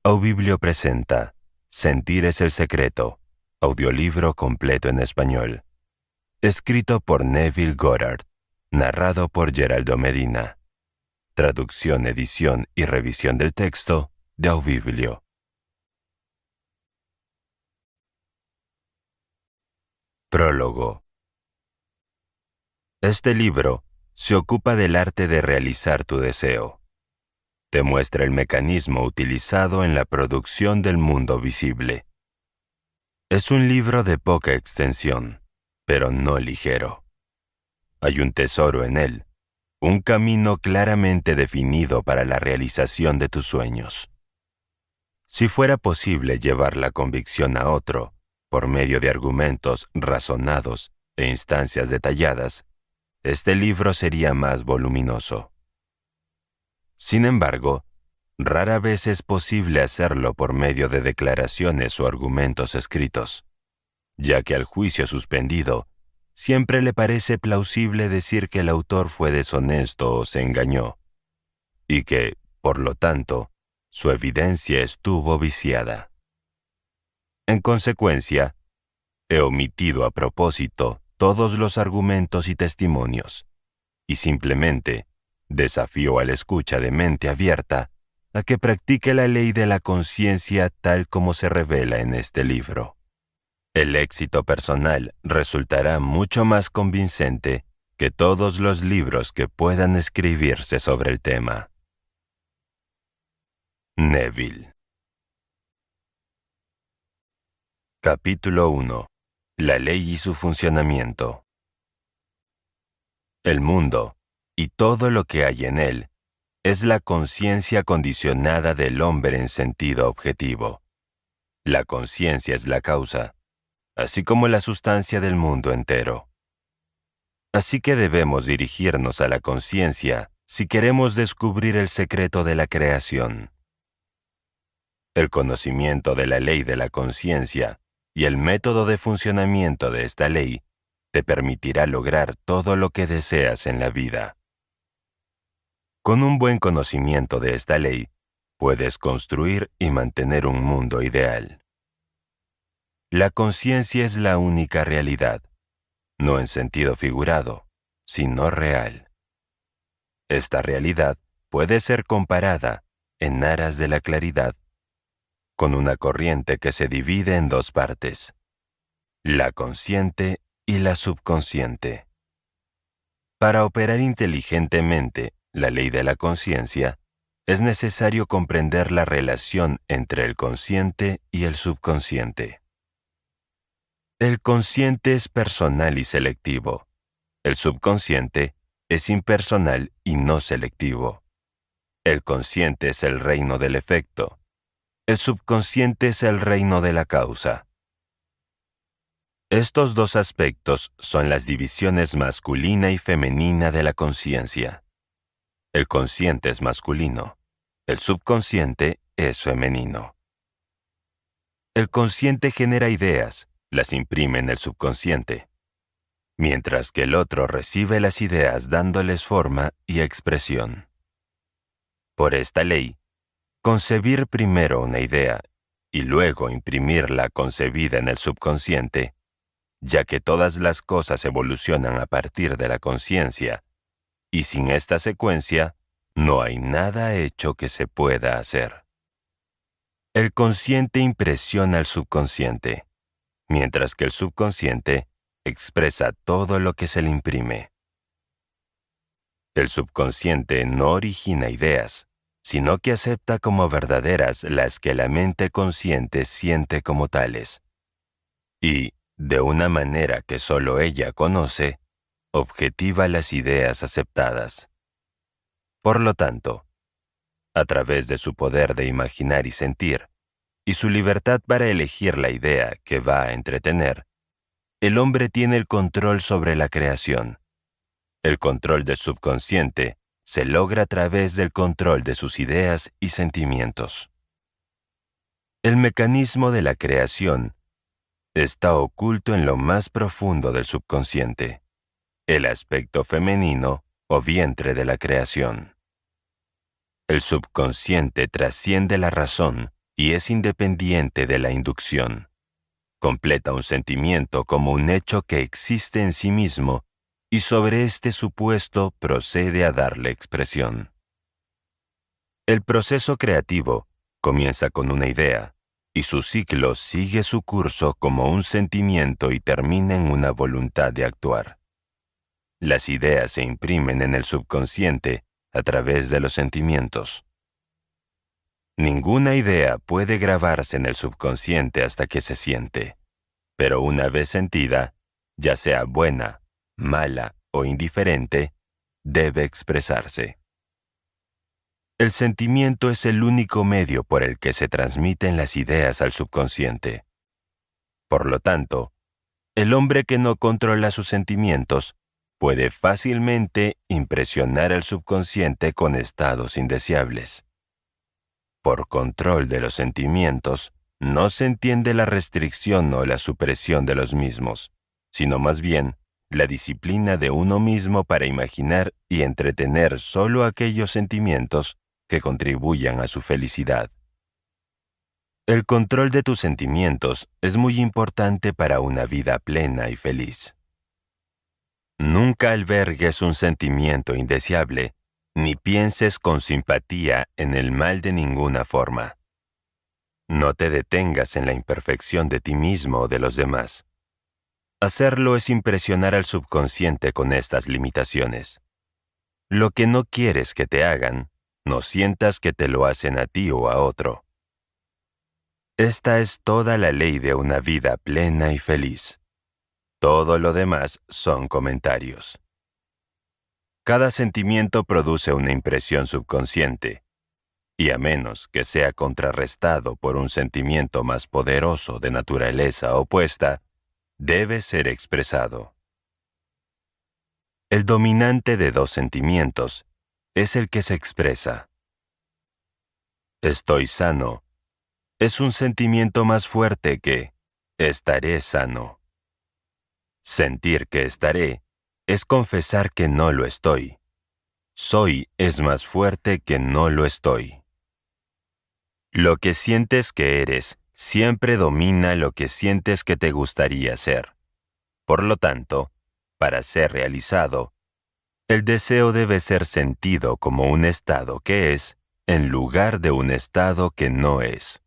Aubiblio presenta Sentir es el secreto, audiolibro completo en español. Escrito por Neville Goddard, narrado por Geraldo Medina. Traducción, edición y revisión del texto de Aubiblio. Prólogo. Este libro se ocupa del arte de realizar tu deseo. Te muestra el mecanismo utilizado en la producción del mundo visible. Es un libro de poca extensión, pero no ligero. Hay un tesoro en él, un camino claramente definido para la realización de tus sueños. Si fuera posible llevar la convicción a otro, por medio de argumentos razonados e instancias detalladas, este libro sería más voluminoso. Sin embargo, rara vez es posible hacerlo por medio de declaraciones o argumentos escritos, ya que al juicio suspendido siempre le parece plausible decir que el autor fue deshonesto o se engañó, y que, por lo tanto, su evidencia estuvo viciada. En consecuencia, he omitido a propósito todos los argumentos y testimonios, y simplemente desafío al escucha de mente abierta a que practique la ley de la conciencia tal como se revela en este libro. El éxito personal resultará mucho más convincente que todos los libros que puedan escribirse sobre el tema. Neville. Capítulo 1. La ley y su funcionamiento. El mundo, y todo lo que hay en él, es la conciencia condicionada del hombre en sentido objetivo. La conciencia es la causa, así como la sustancia del mundo entero. Así que debemos dirigirnos a la conciencia si queremos descubrir el secreto de la creación. El conocimiento de la ley de la conciencia y el método de funcionamiento de esta ley te permitirá lograr todo lo que deseas en la vida. Con un buen conocimiento de esta ley, puedes construir y mantener un mundo ideal. La conciencia es la única realidad, no en sentido figurado, sino real. Esta realidad puede ser comparada, en aras de la claridad, con una corriente que se divide en dos partes, la consciente y la subconsciente. Para operar inteligentemente la ley de la conciencia, es necesario comprender la relación entre el consciente y el subconsciente. El consciente es personal y selectivo. El subconsciente es impersonal y no selectivo. El consciente es el reino del efecto. El subconsciente es el reino de la causa. Estos dos aspectos son las divisiones masculina y femenina de la conciencia. El consciente es masculino. El subconsciente es femenino. El consciente genera ideas, las imprime en el subconsciente, mientras que el otro recibe las ideas dándoles forma y expresión. Por esta ley, concebir primero una idea y luego imprimirla concebida en el subconsciente, ya que todas las cosas evolucionan a partir de la conciencia, y sin esta secuencia, no hay nada hecho que se pueda hacer. El consciente impresiona al subconsciente, mientras que el subconsciente expresa todo lo que se le imprime. El subconsciente no origina ideas, sino que acepta como verdaderas las que la mente consciente siente como tales. Y, de una manera que solo ella conoce, objetiva las ideas aceptadas. Por lo tanto, a través de su poder de imaginar y sentir, y su libertad para elegir la idea que va a entretener, el hombre tiene el control sobre la creación. El control del subconsciente se logra a través del control de sus ideas y sentimientos. El mecanismo de la creación está oculto en lo más profundo del subconsciente, el aspecto femenino o vientre de la creación. El subconsciente trasciende la razón y es independiente de la inducción. Completa un sentimiento como un hecho que existe en sí mismo y sobre este supuesto procede a darle expresión. El proceso creativo comienza con una idea y su ciclo sigue su curso como un sentimiento y termina en una voluntad de actuar. Las ideas se imprimen en el subconsciente a través de los sentimientos. Ninguna idea puede grabarse en el subconsciente hasta que se siente, pero una vez sentida, ya sea buena, mala o indiferente, debe expresarse. El sentimiento es el único medio por el que se transmiten las ideas al subconsciente. Por lo tanto, el hombre que no controla sus sentimientos puede fácilmente impresionar al subconsciente con estados indeseables. Por control de los sentimientos, no se entiende la restricción o la supresión de los mismos, sino más bien la disciplina de uno mismo para imaginar y entretener solo aquellos sentimientos que contribuyan a su felicidad. El control de tus sentimientos es muy importante para una vida plena y feliz. Nunca albergues un sentimiento indeseable, ni pienses con simpatía en el mal de ninguna forma. No te detengas en la imperfección de ti mismo o de los demás. Hacerlo es impresionar al subconsciente con estas limitaciones. Lo que no quieres que te hagan, no sientas que te lo hacen a ti o a otro. Esta es toda la ley de una vida plena y feliz. Todo lo demás son comentarios. Cada sentimiento produce una impresión subconsciente, y a menos que sea contrarrestado por un sentimiento más poderoso de naturaleza opuesta, debe ser expresado. El dominante de dos sentimientos es el que se expresa. Estoy sano es un sentimiento más fuerte que estaré sano. Sentir que estaré es confesar que no lo estoy. Soy es más fuerte que no lo estoy. Lo que sientes que eres siempre domina lo que sientes que te gustaría ser. Por lo tanto, para ser realizado, el deseo debe ser sentido como un estado que es, en lugar de un estado que no es.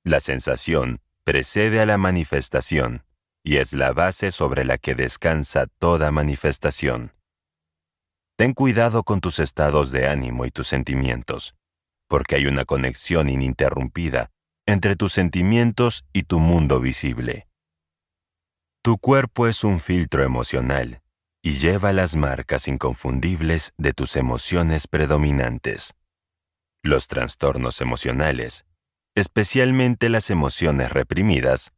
La sensación precede a la manifestación y es la base sobre la que descansa toda manifestación. Ten cuidado con tus estados de ánimo y tus sentimientos, porque hay una conexión ininterrumpida entre tus sentimientos y tu mundo visible. Tu cuerpo es un filtro emocional y lleva las marcas inconfundibles de tus emociones predominantes. Los trastornos emocionales, especialmente las emociones reprimidas,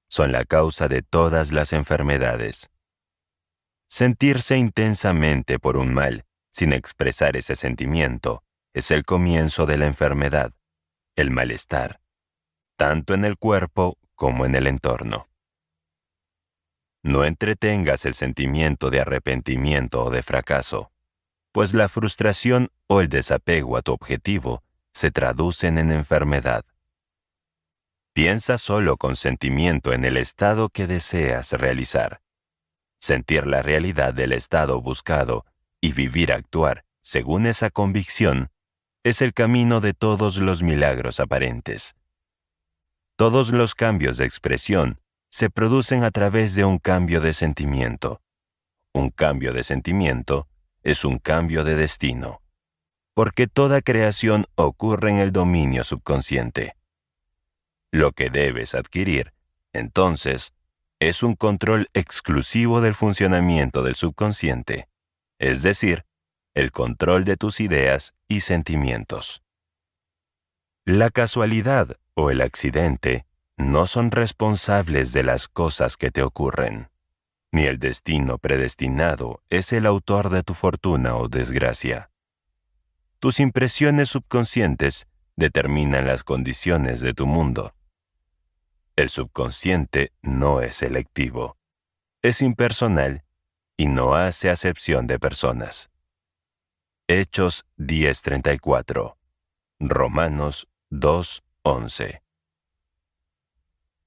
son la causa de todas las enfermedades. Sentirse intensamente por un mal, sin expresar ese sentimiento, es el comienzo de la enfermedad, el malestar, tanto en el cuerpo como en el entorno. No entretengas el sentimiento de arrepentimiento o de fracaso, pues la frustración o el desapego a tu objetivo se traducen en enfermedad. Piensa solo con sentimiento en el estado que deseas realizar. Sentir la realidad del estado buscado y actuar según esa convicción es el camino de todos los milagros aparentes. Todos los cambios de expresión se producen a través de un cambio de sentimiento. Un cambio de sentimiento es un cambio de destino, porque toda creación ocurre en el dominio subconsciente. Lo que debes adquirir, entonces, es un control exclusivo del funcionamiento del subconsciente, es decir, el control de tus ideas y sentimientos. La casualidad o el accidente no son responsables de las cosas que te ocurren, ni el destino predestinado es el autor de tu fortuna o desgracia. Tus impresiones subconscientes determinan las condiciones de tu mundo. El subconsciente no es selectivo, es impersonal y no hace acepción de personas. Hechos 10:34, Romanos 2, 11.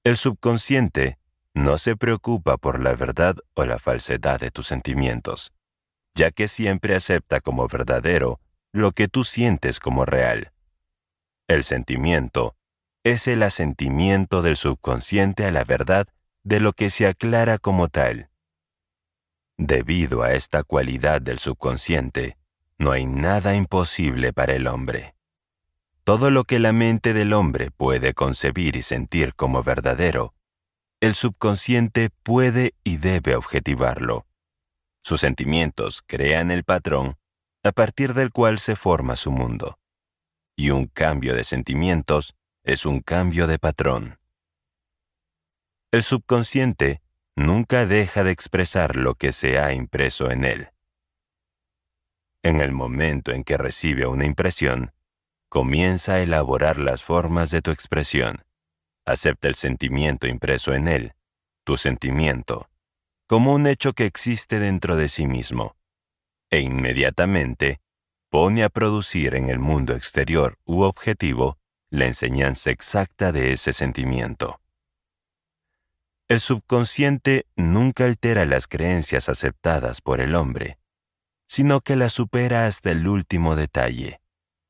El subconsciente no se preocupa por la verdad o la falsedad de tus sentimientos, ya que siempre acepta como verdadero lo que tú sientes como real. El sentimiento es el asentimiento del subconsciente a la verdad de lo que se aclara como tal. Debido a esta cualidad del subconsciente, no hay nada imposible para el hombre. Todo lo que la mente del hombre puede concebir y sentir como verdadero, el subconsciente puede y debe objetivarlo. Sus sentimientos crean el patrón a partir del cual se forma su mundo. Y un cambio de sentimientos es un cambio de patrón. El subconsciente nunca deja de expresar lo que se ha impreso en él. En el momento en que recibe una impresión, comienza a elaborar las formas de tu expresión. Acepta el sentimiento impreso en él, tu sentimiento, como un hecho que existe dentro de sí mismo, e inmediatamente pone a producir en el mundo exterior u objetivo la enseñanza exacta de ese sentimiento. El subconsciente nunca altera las creencias aceptadas por el hombre, sino que las supera hasta el último detalle,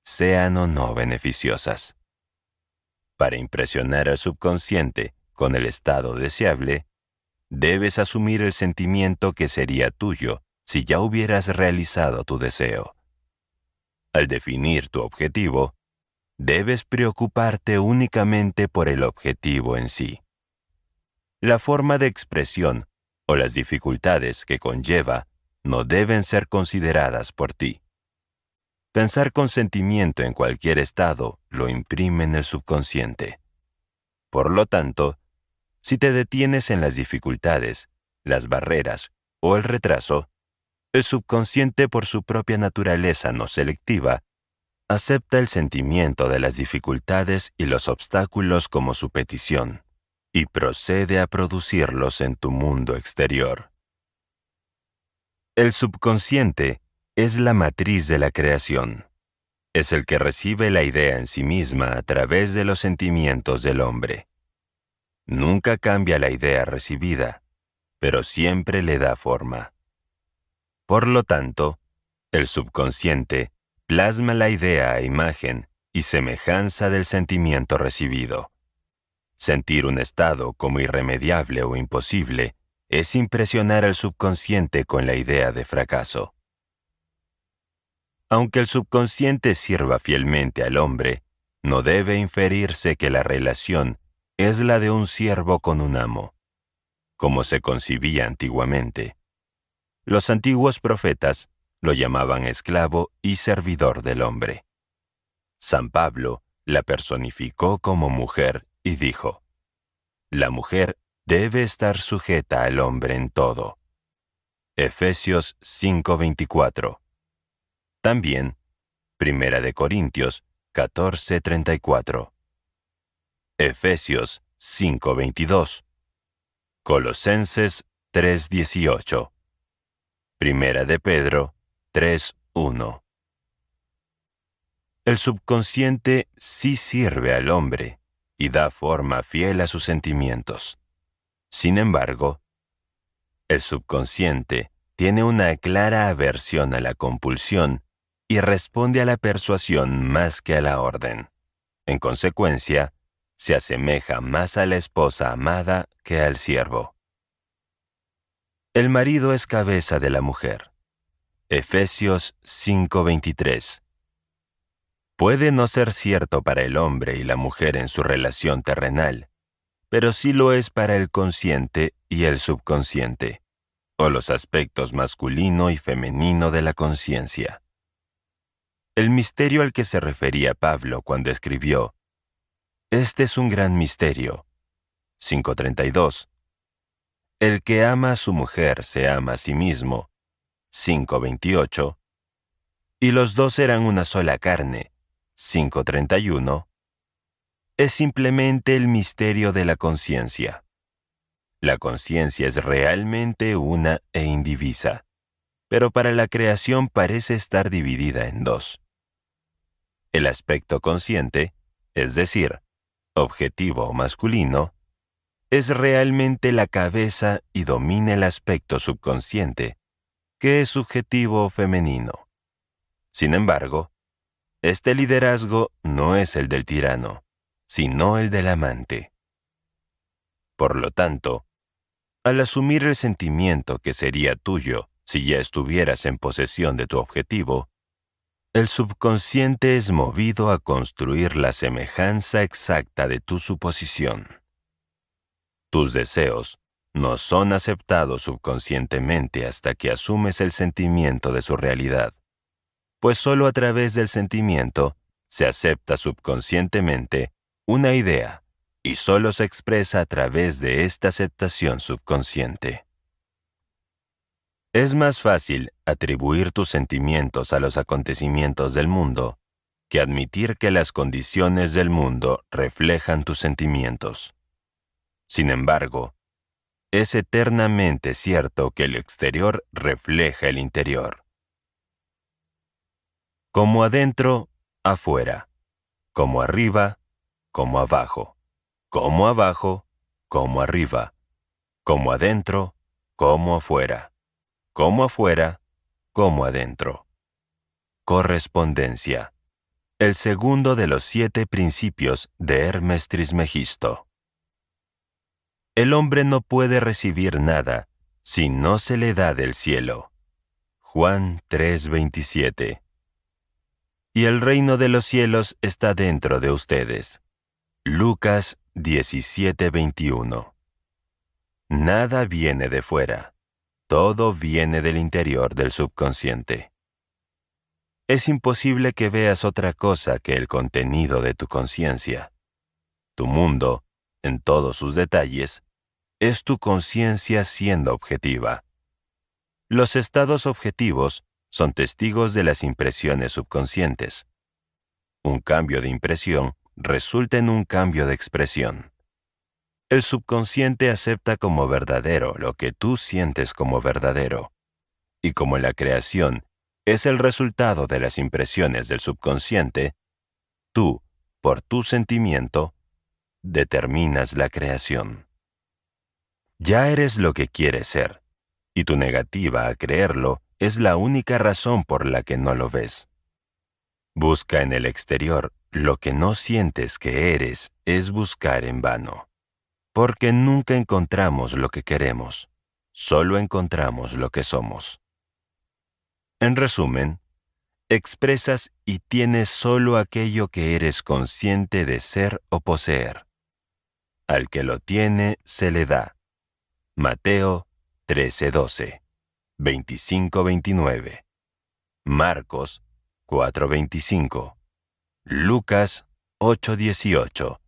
sean o no beneficiosas. Para impresionar al subconsciente con el estado deseable, debes asumir el sentimiento que sería tuyo si ya hubieras realizado tu deseo. Al definir tu objetivo, debes preocuparte únicamente por el objetivo en sí. La forma de expresión o las dificultades que conlleva no deben ser consideradas por ti. Pensar con sentimiento en cualquier estado lo imprime en el subconsciente. Por lo tanto, si te detienes en las dificultades, las barreras o el retraso, el subconsciente por su propia naturaleza no selectiva, acepta el sentimiento de las dificultades y los obstáculos como su petición, y procede a producirlos en tu mundo exterior. El subconsciente es la matriz de la creación. Es el que recibe la idea en sí misma a través de los sentimientos del hombre. Nunca cambia la idea recibida, pero siempre le da forma. Por lo tanto, el subconsciente plasma la idea a imagen y semejanza del sentimiento recibido. Sentir un estado como irremediable o imposible es impresionar al subconsciente con la idea de fracaso. Aunque el subconsciente sirva fielmente al hombre, no debe inferirse que la relación es la de un siervo con un amo, como se concibía antiguamente. Los antiguos profetas lo llamaban esclavo y servidor del hombre. San Pablo la personificó como mujer y dijo: la mujer debe estar sujeta al hombre en todo. Efesios 5:24. También, 1 Corintios 14:34. Efesios 5:22. Colosenses 3:18. 1 Pedro 3:1. El subconsciente sí sirve al hombre y da forma fiel a sus sentimientos. Sin embargo, el subconsciente tiene una clara aversión a la compulsión y responde a la persuasión más que a la orden. En consecuencia, se asemeja más a la esposa amada que al siervo. El marido es cabeza de la mujer. Efesios 5:23. Puede no ser cierto para el hombre y la mujer en su relación terrenal, pero sí lo es para el consciente y el subconsciente, o los aspectos masculino y femenino de la conciencia. El misterio al que se refería Pablo cuando escribió: este es un gran misterio. 5:32. El que ama a su mujer se ama a sí mismo. 5:28. Y los dos eran una sola carne. 5:31. Es simplemente el misterio de la conciencia. La conciencia es realmente una e indivisa, pero para la creación parece estar dividida en dos. El aspecto consciente, es decir, objetivo masculino, es realmente la cabeza y domina el aspecto subconsciente, que es subjetivo femenino. Sin embargo, este liderazgo no es el del tirano, sino el del amante. Por lo tanto, al asumir el sentimiento que sería tuyo si ya estuvieras en posesión de tu objetivo, el subconsciente es movido a construir la semejanza exacta de tu suposición. Tus deseos no son aceptados subconscientemente hasta que asumes el sentimiento de su realidad, pues solo a través del sentimiento se acepta subconscientemente una idea y solo se expresa a través de esta aceptación subconsciente. Es más fácil atribuir tus sentimientos a los acontecimientos del mundo que admitir que las condiciones del mundo reflejan tus sentimientos. Sin embargo, es eternamente cierto que el exterior refleja el interior. Como adentro, afuera. Como arriba, como abajo. Como abajo, como arriba. Como adentro, como afuera. Como afuera, como adentro. Correspondencia. El segundo de los 7 principios de Hermes Trismegisto. El hombre no puede recibir nada si no se le da del cielo. Juan 3:27. Y el reino de los cielos está dentro de ustedes. Lucas 17:21. Nada viene de fuera. Todo viene del interior del subconsciente. Es imposible que veas otra cosa que el contenido de tu conciencia. Tu mundo, en todos sus detalles, es tu conciencia siendo objetiva. Los estados objetivos son testigos de las impresiones subconscientes. Un cambio de impresión resulta en un cambio de expresión. El subconsciente acepta como verdadero lo que tú sientes como verdadero. Y como la creación es el resultado de las impresiones del subconsciente, tú, por tu sentimiento, determinas la creación. Ya eres lo que quieres ser, y tu negativa a creerlo es la única razón por la que no lo ves. Busca en el exterior lo que no sientes que eres es buscar en vano. Porque nunca encontramos lo que queremos, solo encontramos lo que somos. En resumen, expresas y tienes solo aquello que eres consciente de ser o poseer. Al que lo tiene, se le da. Mateo 13:12, 25:29. Marcos 4:25. Lucas 8:18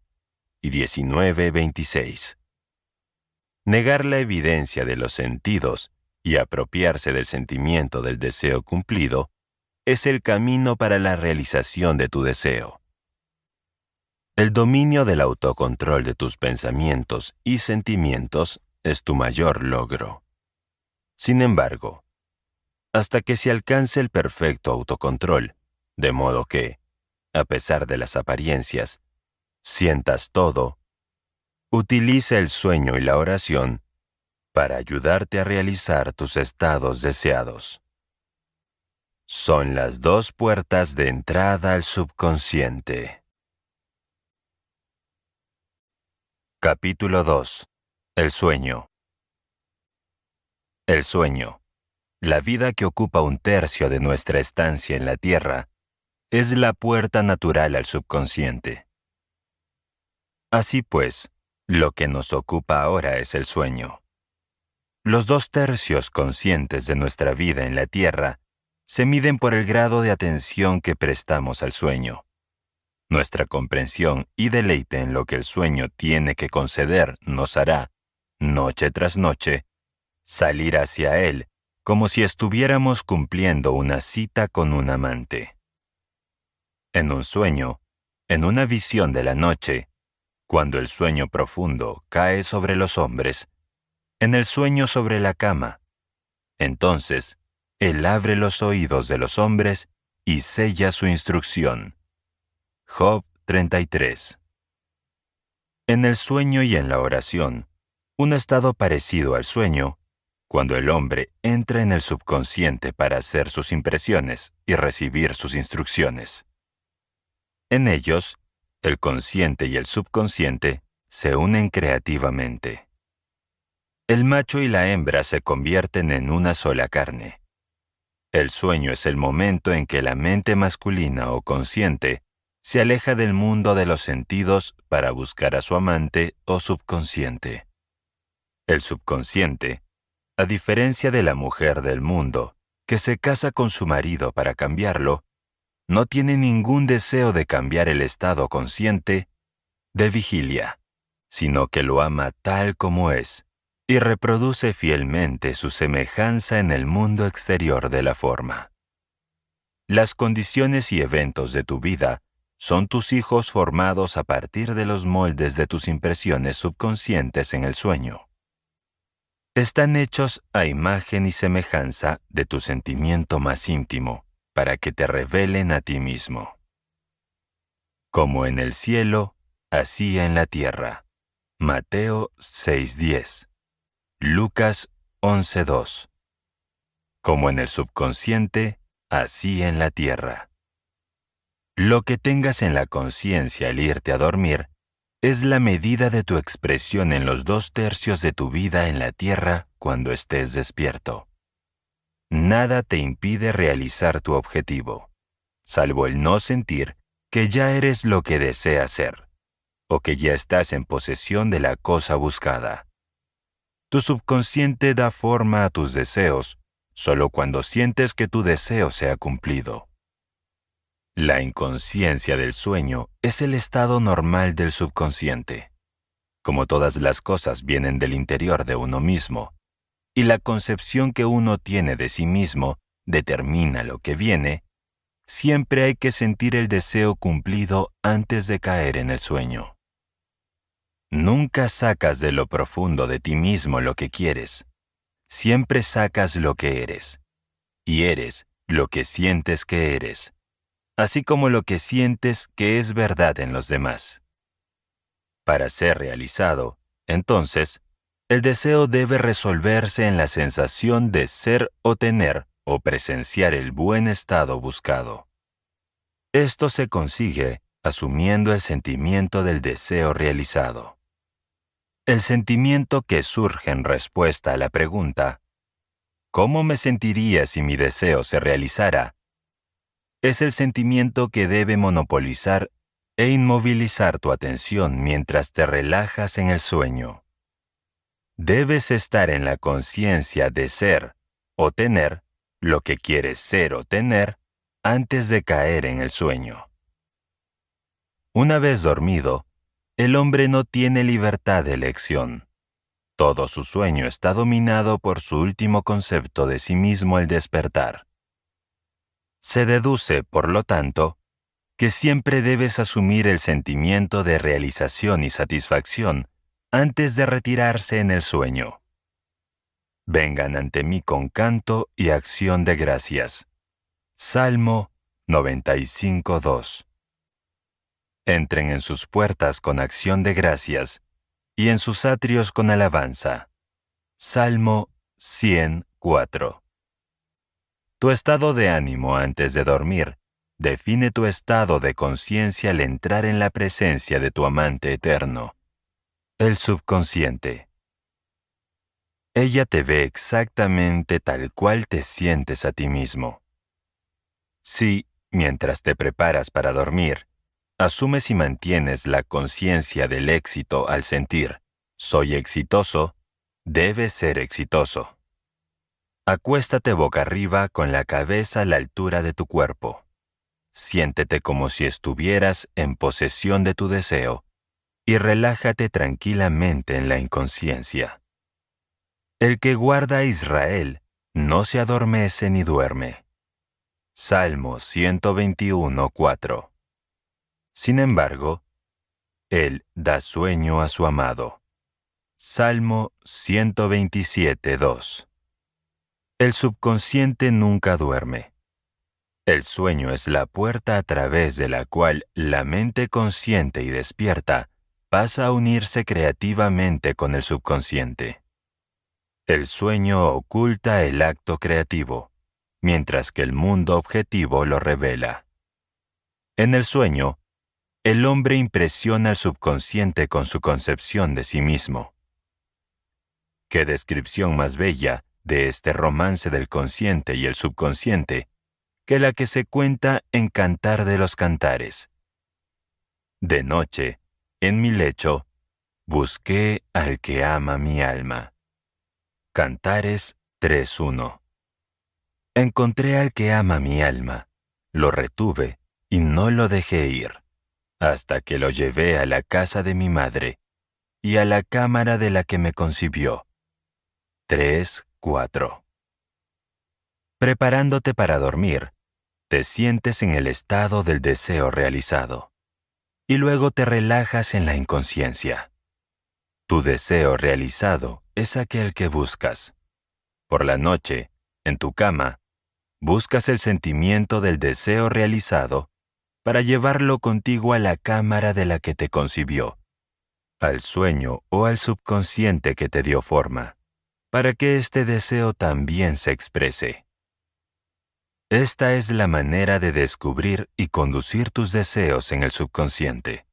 y 19:26. Negar la evidencia de los sentidos y apropiarse del sentimiento del deseo cumplido es el camino para la realización de tu deseo. El dominio del autocontrol de tus pensamientos y sentimientos es tu mayor logro. Sin embargo, hasta que se alcance el perfecto autocontrol, de modo que, a pesar de las apariencias, sientas todo, utiliza el sueño y la oración para ayudarte a realizar tus estados deseados. Son las 2 puertas de entrada al subconsciente. Capítulo 2. El sueño. El sueño, la vida que ocupa 1/3 de nuestra estancia en la Tierra, es la puerta natural al subconsciente. Así pues, lo que nos ocupa ahora es el sueño. Los 2/3 conscientes de nuestra vida en la Tierra se miden por el grado de atención que prestamos al sueño. Nuestra comprensión y deleite en lo que el sueño tiene que conceder nos hará, noche tras noche, salir hacia él como si estuviéramos cumpliendo una cita con un amante. En un sueño, en una visión de la noche, cuando el sueño profundo cae sobre los hombres, en el sueño sobre la cama, entonces, Él abre los oídos de los hombres y sella su instrucción. Job 33. En el sueño y en la oración, un estado parecido al sueño, cuando el hombre entra en el subconsciente para hacer sus impresiones y recibir sus instrucciones. En ellos, el consciente y el subconsciente se unen creativamente. El macho y la hembra se convierten en una sola carne. El sueño es el momento en que la mente masculina o consciente se aleja del mundo de los sentidos para buscar a su amante o subconsciente. El subconsciente, a diferencia de la mujer del mundo, que se casa con su marido para cambiarlo, no tiene ningún deseo de cambiar el estado consciente de vigilia, sino que lo ama tal como es y reproduce fielmente su semejanza en el mundo exterior de la forma. Las condiciones y eventos de tu vida son tus hijos formados a partir de los moldes de tus impresiones subconscientes en el sueño. Están hechos a imagen y semejanza de tu sentimiento más íntimo, para que te revelen a ti mismo. Como en el cielo, así en la tierra. Mateo 6:10. Lucas 11:2. Como en el subconsciente, así en la tierra. Lo que tengas en la conciencia al irte a dormir es la medida de tu expresión en los 2/3 de tu vida en la tierra cuando estés despierto. Nada te impide realizar tu objetivo, salvo el no sentir que ya eres lo que deseas ser, o que ya estás en posesión de la cosa buscada. Tu subconsciente da forma a tus deseos solo cuando sientes que tu deseo se ha cumplido. La inconsciencia del sueño es el estado normal del subconsciente. Como todas las cosas vienen del interior de uno mismo, y la concepción que uno tiene de sí mismo determina lo que viene, siempre hay que sentir el deseo cumplido antes de caer en el sueño. Nunca sacas de lo profundo de ti mismo lo que quieres. Siempre sacas lo que eres. Y eres lo que sientes que eres, así como lo que sientes que es verdad en los demás. Para ser realizado, entonces, el deseo debe resolverse en la sensación de ser o tener o presenciar el buen estado buscado. Esto se consigue asumiendo el sentimiento del deseo realizado. El sentimiento que surge en respuesta a la pregunta, ¿cómo me sentiría si mi deseo se realizara?, es el sentimiento que debe monopolizar e inmovilizar tu atención mientras te relajas en el sueño. Debes estar en la conciencia de ser o tener lo que quieres ser o tener antes de caer en el sueño. Una vez dormido, el hombre no tiene libertad de elección. Todo su sueño está dominado por su último concepto de sí mismo al despertar. Se deduce, por lo tanto, que siempre debes asumir el sentimiento de realización y satisfacción antes de retirarse en el sueño. Vengan ante mí con canto y acción de gracias. Salmo 95:2. Entren en sus puertas con acción de gracias y en sus atrios con alabanza. Salmo 104. Tu estado de ánimo antes de dormir define tu estado de conciencia al entrar en la presencia de tu amante eterno, el subconsciente. Ella te ve exactamente tal cual te sientes a ti mismo. Si, mientras te preparas para dormir, asumes y mantienes la conciencia del éxito al sentir, soy exitoso, debes ser exitoso. Acuéstate boca arriba con la cabeza a la altura de tu cuerpo. Siéntete como si estuvieras en posesión de tu deseo y relájate tranquilamente en la inconsciencia. El que guarda a Israel no se adormece ni duerme. Salmo 121:4. Sin embargo, Él da sueño a su amado. Salmo 127:2. El subconsciente nunca duerme. El sueño es la puerta a través de la cual la mente consciente y despierta pasa a unirse creativamente con el subconsciente. El sueño oculta el acto creativo, mientras que el mundo objetivo lo revela. En el sueño, el hombre impresiona al subconsciente con su concepción de sí mismo. ¿Qué descripción más bella de este romance del consciente y el subconsciente que la que se cuenta en Cantar de los Cantares? De noche, en mi lecho, busqué al que ama mi alma. Cantares 3:1. Encontré al que ama mi alma, lo retuve y no lo dejé ir, hasta que lo llevé a la casa de mi madre y a la cámara de la que me concibió. 3:4. Preparándote para dormir, te sientes en el estado del deseo realizado, y luego te relajas en la inconsciencia. Tu deseo realizado es aquel que buscas. Por la noche, en tu cama, buscas el sentimiento del deseo realizado para llevarlo contigo a la cámara de la que te concibió, al sueño o al subconsciente que te dio forma, para que este deseo también se exprese. Esta es la manera de descubrir y conducir tus deseos en el subconsciente.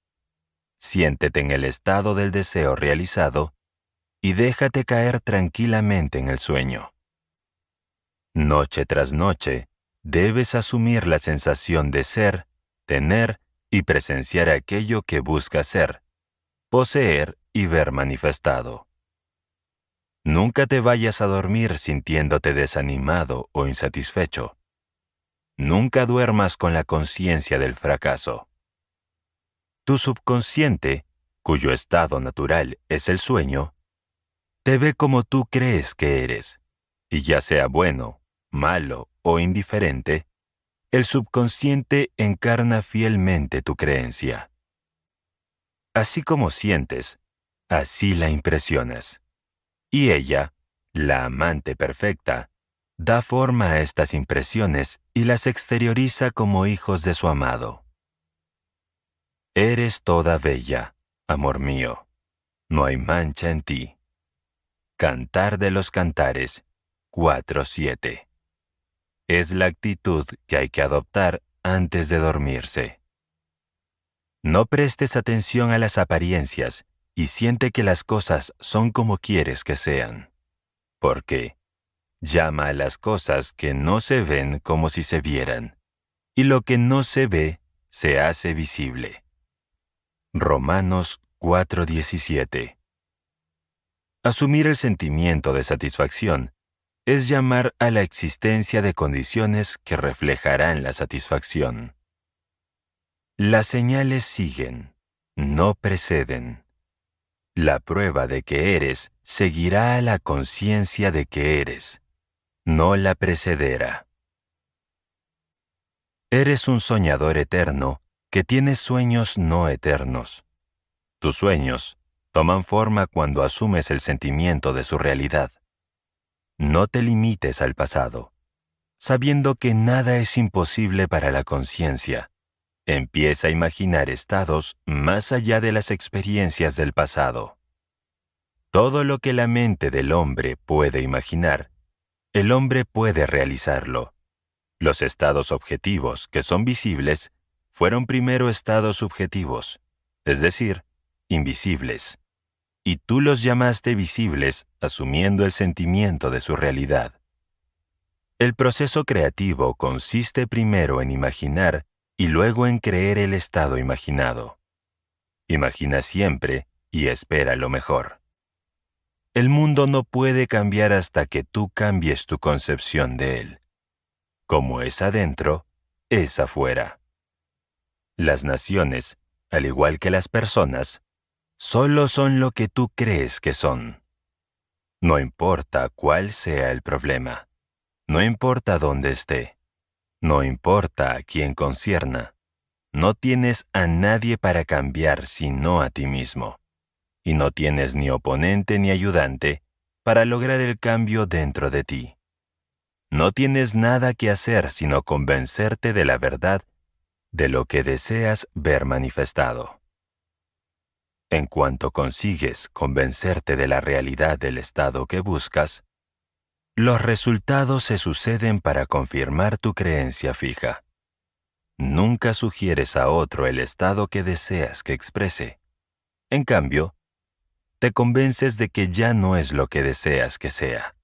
Siéntete en el estado del deseo realizado y déjate caer tranquilamente en el sueño. Noche tras noche, debes asumir la sensación de ser, tener y presenciar aquello que buscas ser, poseer y ver manifestado. Nunca te vayas a dormir sintiéndote desanimado o insatisfecho. Nunca duermas con la conciencia del fracaso. Tu subconsciente, cuyo estado natural es el sueño, te ve como tú crees que eres, y ya sea bueno, malo o indiferente, el subconsciente encarna fielmente tu creencia. Así como sientes, así la impresionas. Y ella, la amante perfecta, da forma a estas impresiones y las exterioriza como hijos de su amado. Eres toda bella, amor mío. No hay mancha en ti. Cantar de los Cantares 4:7. Es la actitud que hay que adoptar antes de dormirse. No prestes atención a las apariencias y siente que las cosas son como quieres que sean. Porque llama a las cosas que no se ven como si se vieran, y lo que no se ve se hace visible. Romanos 4:17. Asumir el sentimiento de satisfacción es llamar a la existencia de condiciones que reflejarán la satisfacción. Las señales siguen, no preceden. La prueba de que eres seguirá a la conciencia de que eres, no la precederá. Eres un soñador eterno que tiene sueños no eternos. Tus sueños toman forma cuando asumes el sentimiento de su realidad. No te limites al pasado, sabiendo que nada es imposible para la conciencia. Empieza a imaginar estados más allá de las experiencias del pasado. Todo lo que la mente del hombre puede imaginar, el hombre puede realizarlo. Los estados objetivos, que son visibles, fueron primero estados subjetivos, es decir, invisibles. Y tú los llamaste visibles asumiendo el sentimiento de su realidad. El proceso creativo consiste primero en imaginar y luego en creer el estado imaginado. Imagina siempre y espera lo mejor. El mundo no puede cambiar hasta que tú cambies tu concepción de él. Como es adentro, es afuera. Las naciones, al igual que las personas, solo son lo que tú crees que son. No importa cuál sea el problema, no importa dónde esté, no importa a quién concierna, no tienes a nadie para cambiar sino a ti mismo, y no tienes ni oponente ni ayudante para lograr el cambio dentro de ti. No tienes nada que hacer sino convencerte de la verdad de lo que deseas ver manifestado. En cuanto consigues convencerte de la realidad del estado que buscas, los resultados se suceden para confirmar tu creencia fija. Nunca sugieres a otro el estado que deseas que exprese. En cambio, te convences de que ya no es lo que deseas que sea.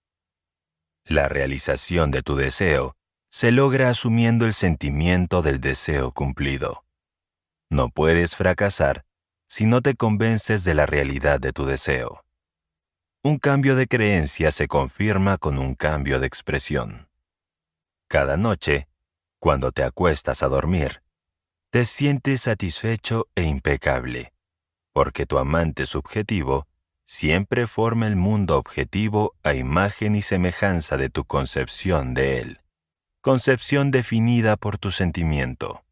La realización de tu deseo se logra asumiendo el sentimiento del deseo cumplido. No puedes fracasar si no te convences de la realidad de tu deseo. Un cambio de creencia se confirma con un cambio de expresión. Cada noche, cuando te acuestas a dormir, te sientes satisfecho e impecable, porque tu amante subjetivo siempre forma el mundo objetivo a imagen y semejanza de tu concepción de él, concepción definida por tu sentimiento.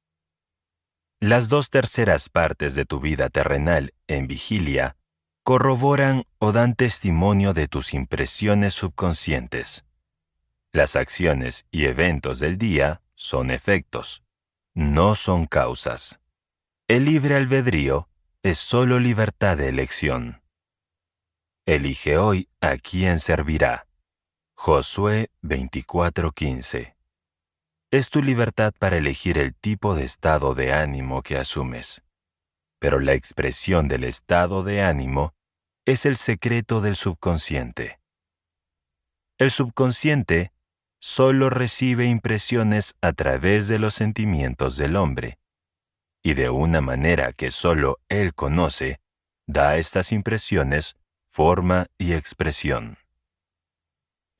Las 2/3 partes de tu vida terrenal en vigilia corroboran o dan testimonio de tus impresiones subconscientes. Las acciones y eventos del día son efectos, no son causas. El libre albedrío es solo libertad de elección. Elige hoy a quién servirá. Josué 24:15. Es tu libertad para elegir el tipo de estado de ánimo que asumes. Pero la expresión del estado de ánimo es el secreto del subconsciente. El subconsciente solo recibe impresiones a través de los sentimientos del hombre, y de una manera que solo él conoce, da a estas impresiones forma y expresión.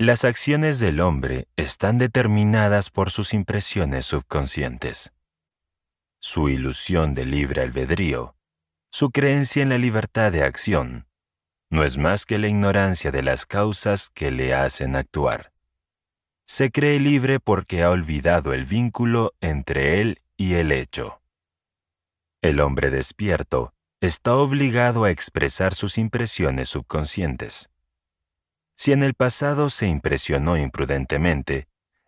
Las acciones del hombre están determinadas por sus impresiones subconscientes. Su ilusión de libre albedrío, su creencia en la libertad de acción, no es más que la ignorancia de las causas que le hacen actuar. Se cree libre porque ha olvidado el vínculo entre él y el hecho. El hombre despierto está obligado a expresar sus impresiones subconscientes. Si en el pasado se impresionó imprudentemente,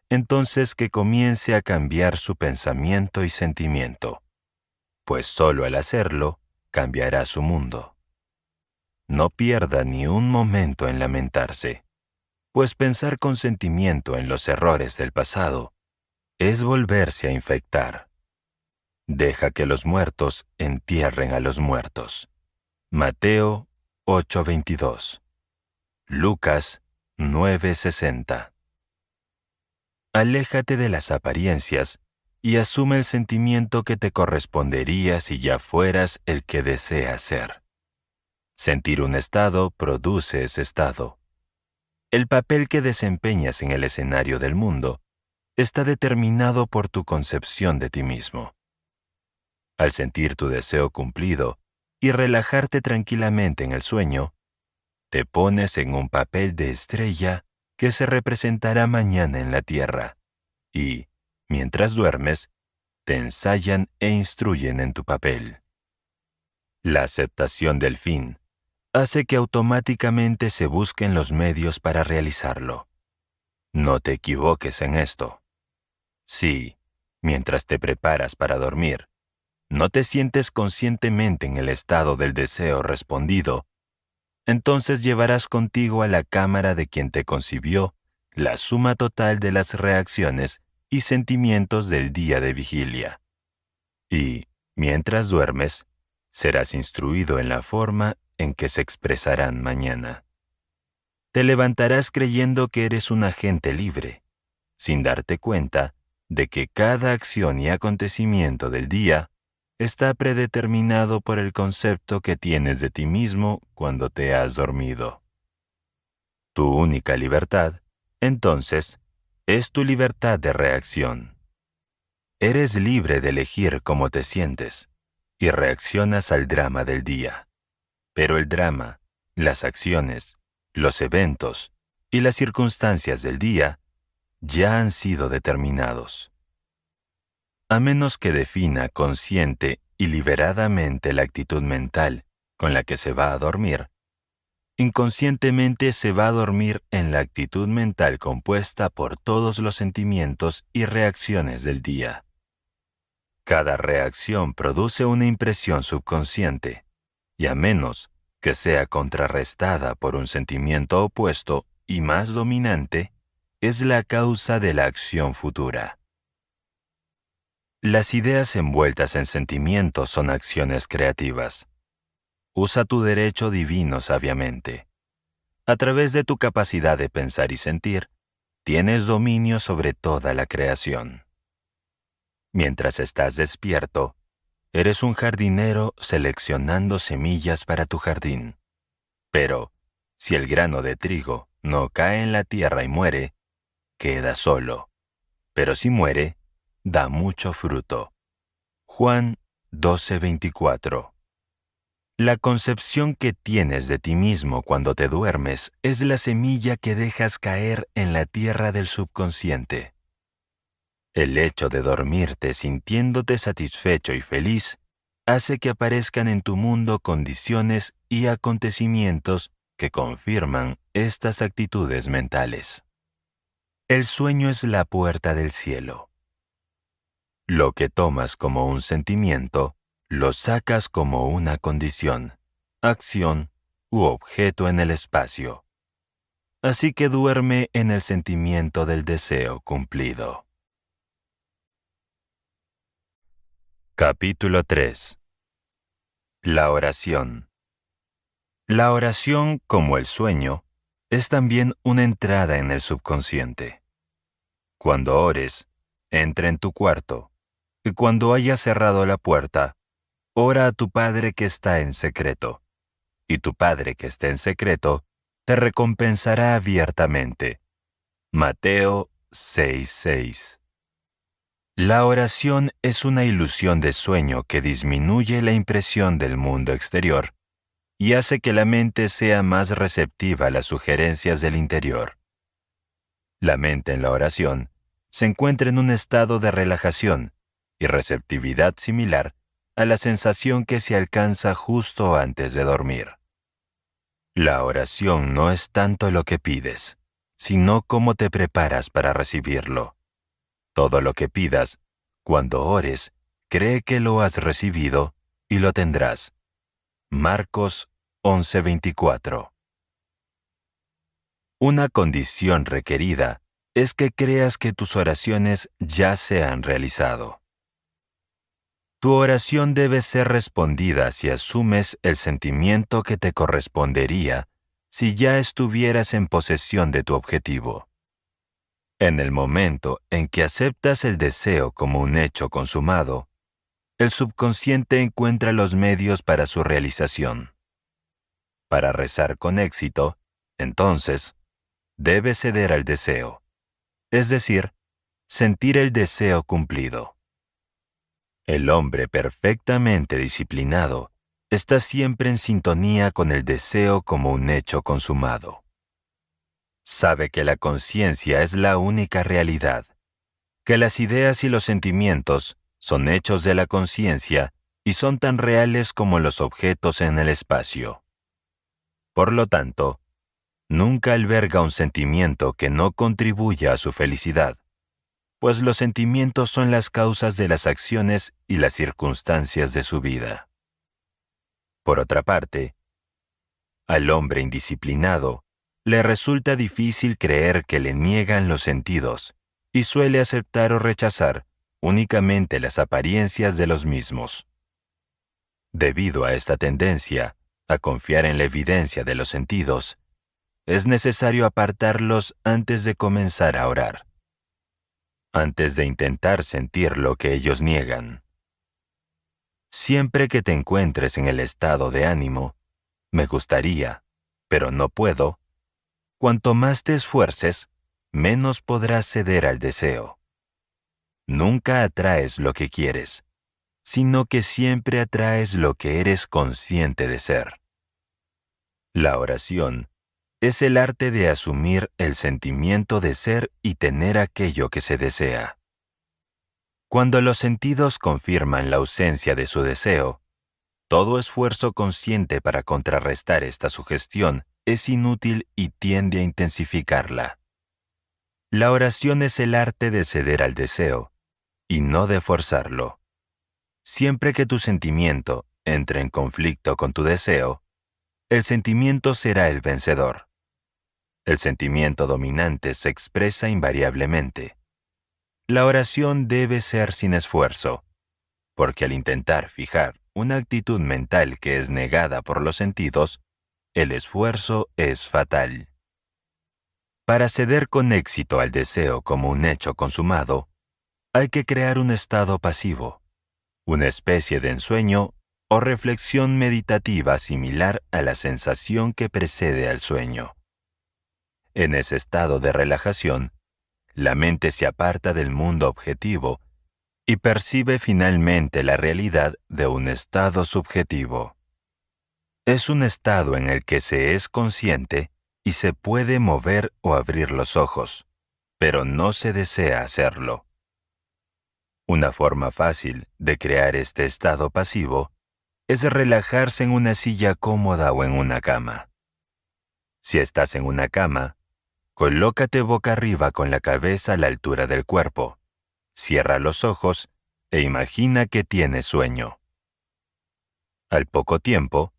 entonces que comience a cambiar su pensamiento y sentimiento, pues solo al hacerlo cambiará su mundo. No pierda ni un momento en lamentarse, pues pensar con sentimiento en los errores del pasado es volverse a infectar. Deja que los muertos entierren a los muertos. Mateo 8:22. Lucas 9:60. Aléjate de las apariencias y asume el sentimiento que te correspondería si ya fueras el que deseas ser. Sentir un estado produce ese estado. El papel que desempeñas en el escenario del mundo está determinado por tu concepción de ti mismo. Al sentir tu deseo cumplido y relajarte tranquilamente en el sueño, te pones en un papel de estrella que se representará mañana en la tierra, y, mientras duermes, te ensayan e instruyen en tu papel. La aceptación del fin hace que automáticamente se busquen los medios para realizarlo. No te equivoques en esto. Si, mientras te preparas para dormir, no te sientes conscientemente en el estado del deseo respondido, entonces llevarás contigo a la cámara de quien te concibió la suma total de las reacciones y sentimientos del día de vigilia. Y, mientras duermes, serás instruido en la forma en que se expresarán mañana. Te levantarás creyendo que eres un agente libre, sin darte cuenta de que cada acción y acontecimiento del día está predeterminado por el concepto que tienes de ti mismo cuando te has dormido. Tu única libertad, entonces, es tu libertad de reacción. Eres libre de elegir cómo te sientes y reaccionas al drama del día. Pero el drama, las acciones, los eventos y las circunstancias del día ya han sido determinados. A menos que defina consciente y liberadamente la actitud mental con la que se va a dormir, inconscientemente se va a dormir en la actitud mental compuesta por todos los sentimientos y reacciones del día. Cada reacción produce una impresión subconsciente, y a menos que sea contrarrestada por un sentimiento opuesto y más dominante, es la causa de la acción futura. Las ideas envueltas en sentimientos son acciones creativas. Usa tu derecho divino sabiamente. A través de tu capacidad de pensar y sentir, tienes dominio sobre toda la creación. Mientras estás despierto, eres un jardinero seleccionando semillas para tu jardín. Pero, si el grano de trigo no cae en la tierra y muere, queda solo. Pero si muere, da mucho fruto. Juan 12:24. La concepción que tienes de ti mismo cuando te duermes es la semilla que dejas caer en la tierra del subconsciente. El hecho de dormirte sintiéndote satisfecho y feliz hace que aparezcan en tu mundo condiciones y acontecimientos que confirman estas actitudes mentales. El sueño es la puerta del cielo. Lo que tomas como un sentimiento, lo sacas como una condición, acción u objeto en el espacio. Así que duerme en el sentimiento del deseo cumplido. Capítulo 3. La oración. La oración, como el sueño, es también una entrada en el subconsciente. Cuando ores, entra en tu cuarto, y cuando hayas cerrado la puerta, ora a tu Padre que está en secreto, y tu Padre que está en secreto te recompensará abiertamente. Mateo 6:6. La oración es una ilusión de sueño que disminuye la impresión del mundo exterior y hace que la mente sea más receptiva a las sugerencias del interior. La mente en la oración se encuentra en un estado de relajación y receptividad similar a la sensación que se alcanza justo antes de dormir. La oración no es tanto lo que pides, sino cómo te preparas para recibirlo. Todo lo que pidas, cuando ores, cree que lo has recibido y lo tendrás. Marcos 11:24. Una condición requerida es que creas que tus oraciones ya se han realizado. Tu oración debe ser respondida si asumes el sentimiento que te correspondería si ya estuvieras en posesión de tu objetivo. En el momento en que aceptas el deseo como un hecho consumado, el subconsciente encuentra los medios para su realización. Para rezar con éxito, entonces, debes ceder al deseo, es decir, sentir el deseo cumplido. El hombre perfectamente disciplinado está siempre en sintonía con el deseo como un hecho consumado. Sabe que la conciencia es la única realidad, que las ideas y los sentimientos son hechos de la conciencia y son tan reales como los objetos en el espacio. Por lo tanto, nunca alberga un sentimiento que no contribuya a su felicidad, pues los sentimientos son las causas de las acciones y las circunstancias de su vida. Por otra parte, al hombre indisciplinado le resulta difícil creer que le niegan los sentidos y suele aceptar o rechazar únicamente las apariencias de los mismos. Debido a esta tendencia a confiar en la evidencia de los sentidos, es necesario apartarlos antes de comenzar a orar, antes de intentar sentir lo que ellos niegan. Siempre que te encuentres en el estado de ánimo, me gustaría, pero no puedo, cuanto más te esfuerces, menos podrás ceder al deseo. Nunca atraes lo que quieres, sino que siempre atraes lo que eres consciente de ser. La oración es el arte de asumir el sentimiento de ser y tener aquello que se desea. Cuando los sentidos confirman la ausencia de su deseo, todo esfuerzo consciente para contrarrestar esta sugestión es inútil y tiende a intensificarla. La oración es el arte de ceder al deseo, y no de forzarlo. Siempre que tu sentimiento entre en conflicto con tu deseo, el sentimiento será el vencedor. El sentimiento dominante se expresa invariablemente. La oración debe ser sin esfuerzo, porque al intentar fijar una actitud mental que es negada por los sentidos, el esfuerzo es fatal. Para ceder con éxito al deseo como un hecho consumado, hay que crear un estado pasivo, una especie de ensueño o reflexión meditativa similar a la sensación que precede al sueño. En ese estado de relajación, la mente se aparta del mundo objetivo y percibe finalmente la realidad de un estado subjetivo. Es un estado en el que se es consciente y se puede mover o abrir los ojos, pero no se desea hacerlo. Una forma fácil de crear este estado pasivo es relajarse en una silla cómoda o en una cama. Si estás en una cama, colócate boca arriba con la cabeza a la altura del cuerpo. Cierra los ojos e imagina que tienes sueño. Al poco tiempo,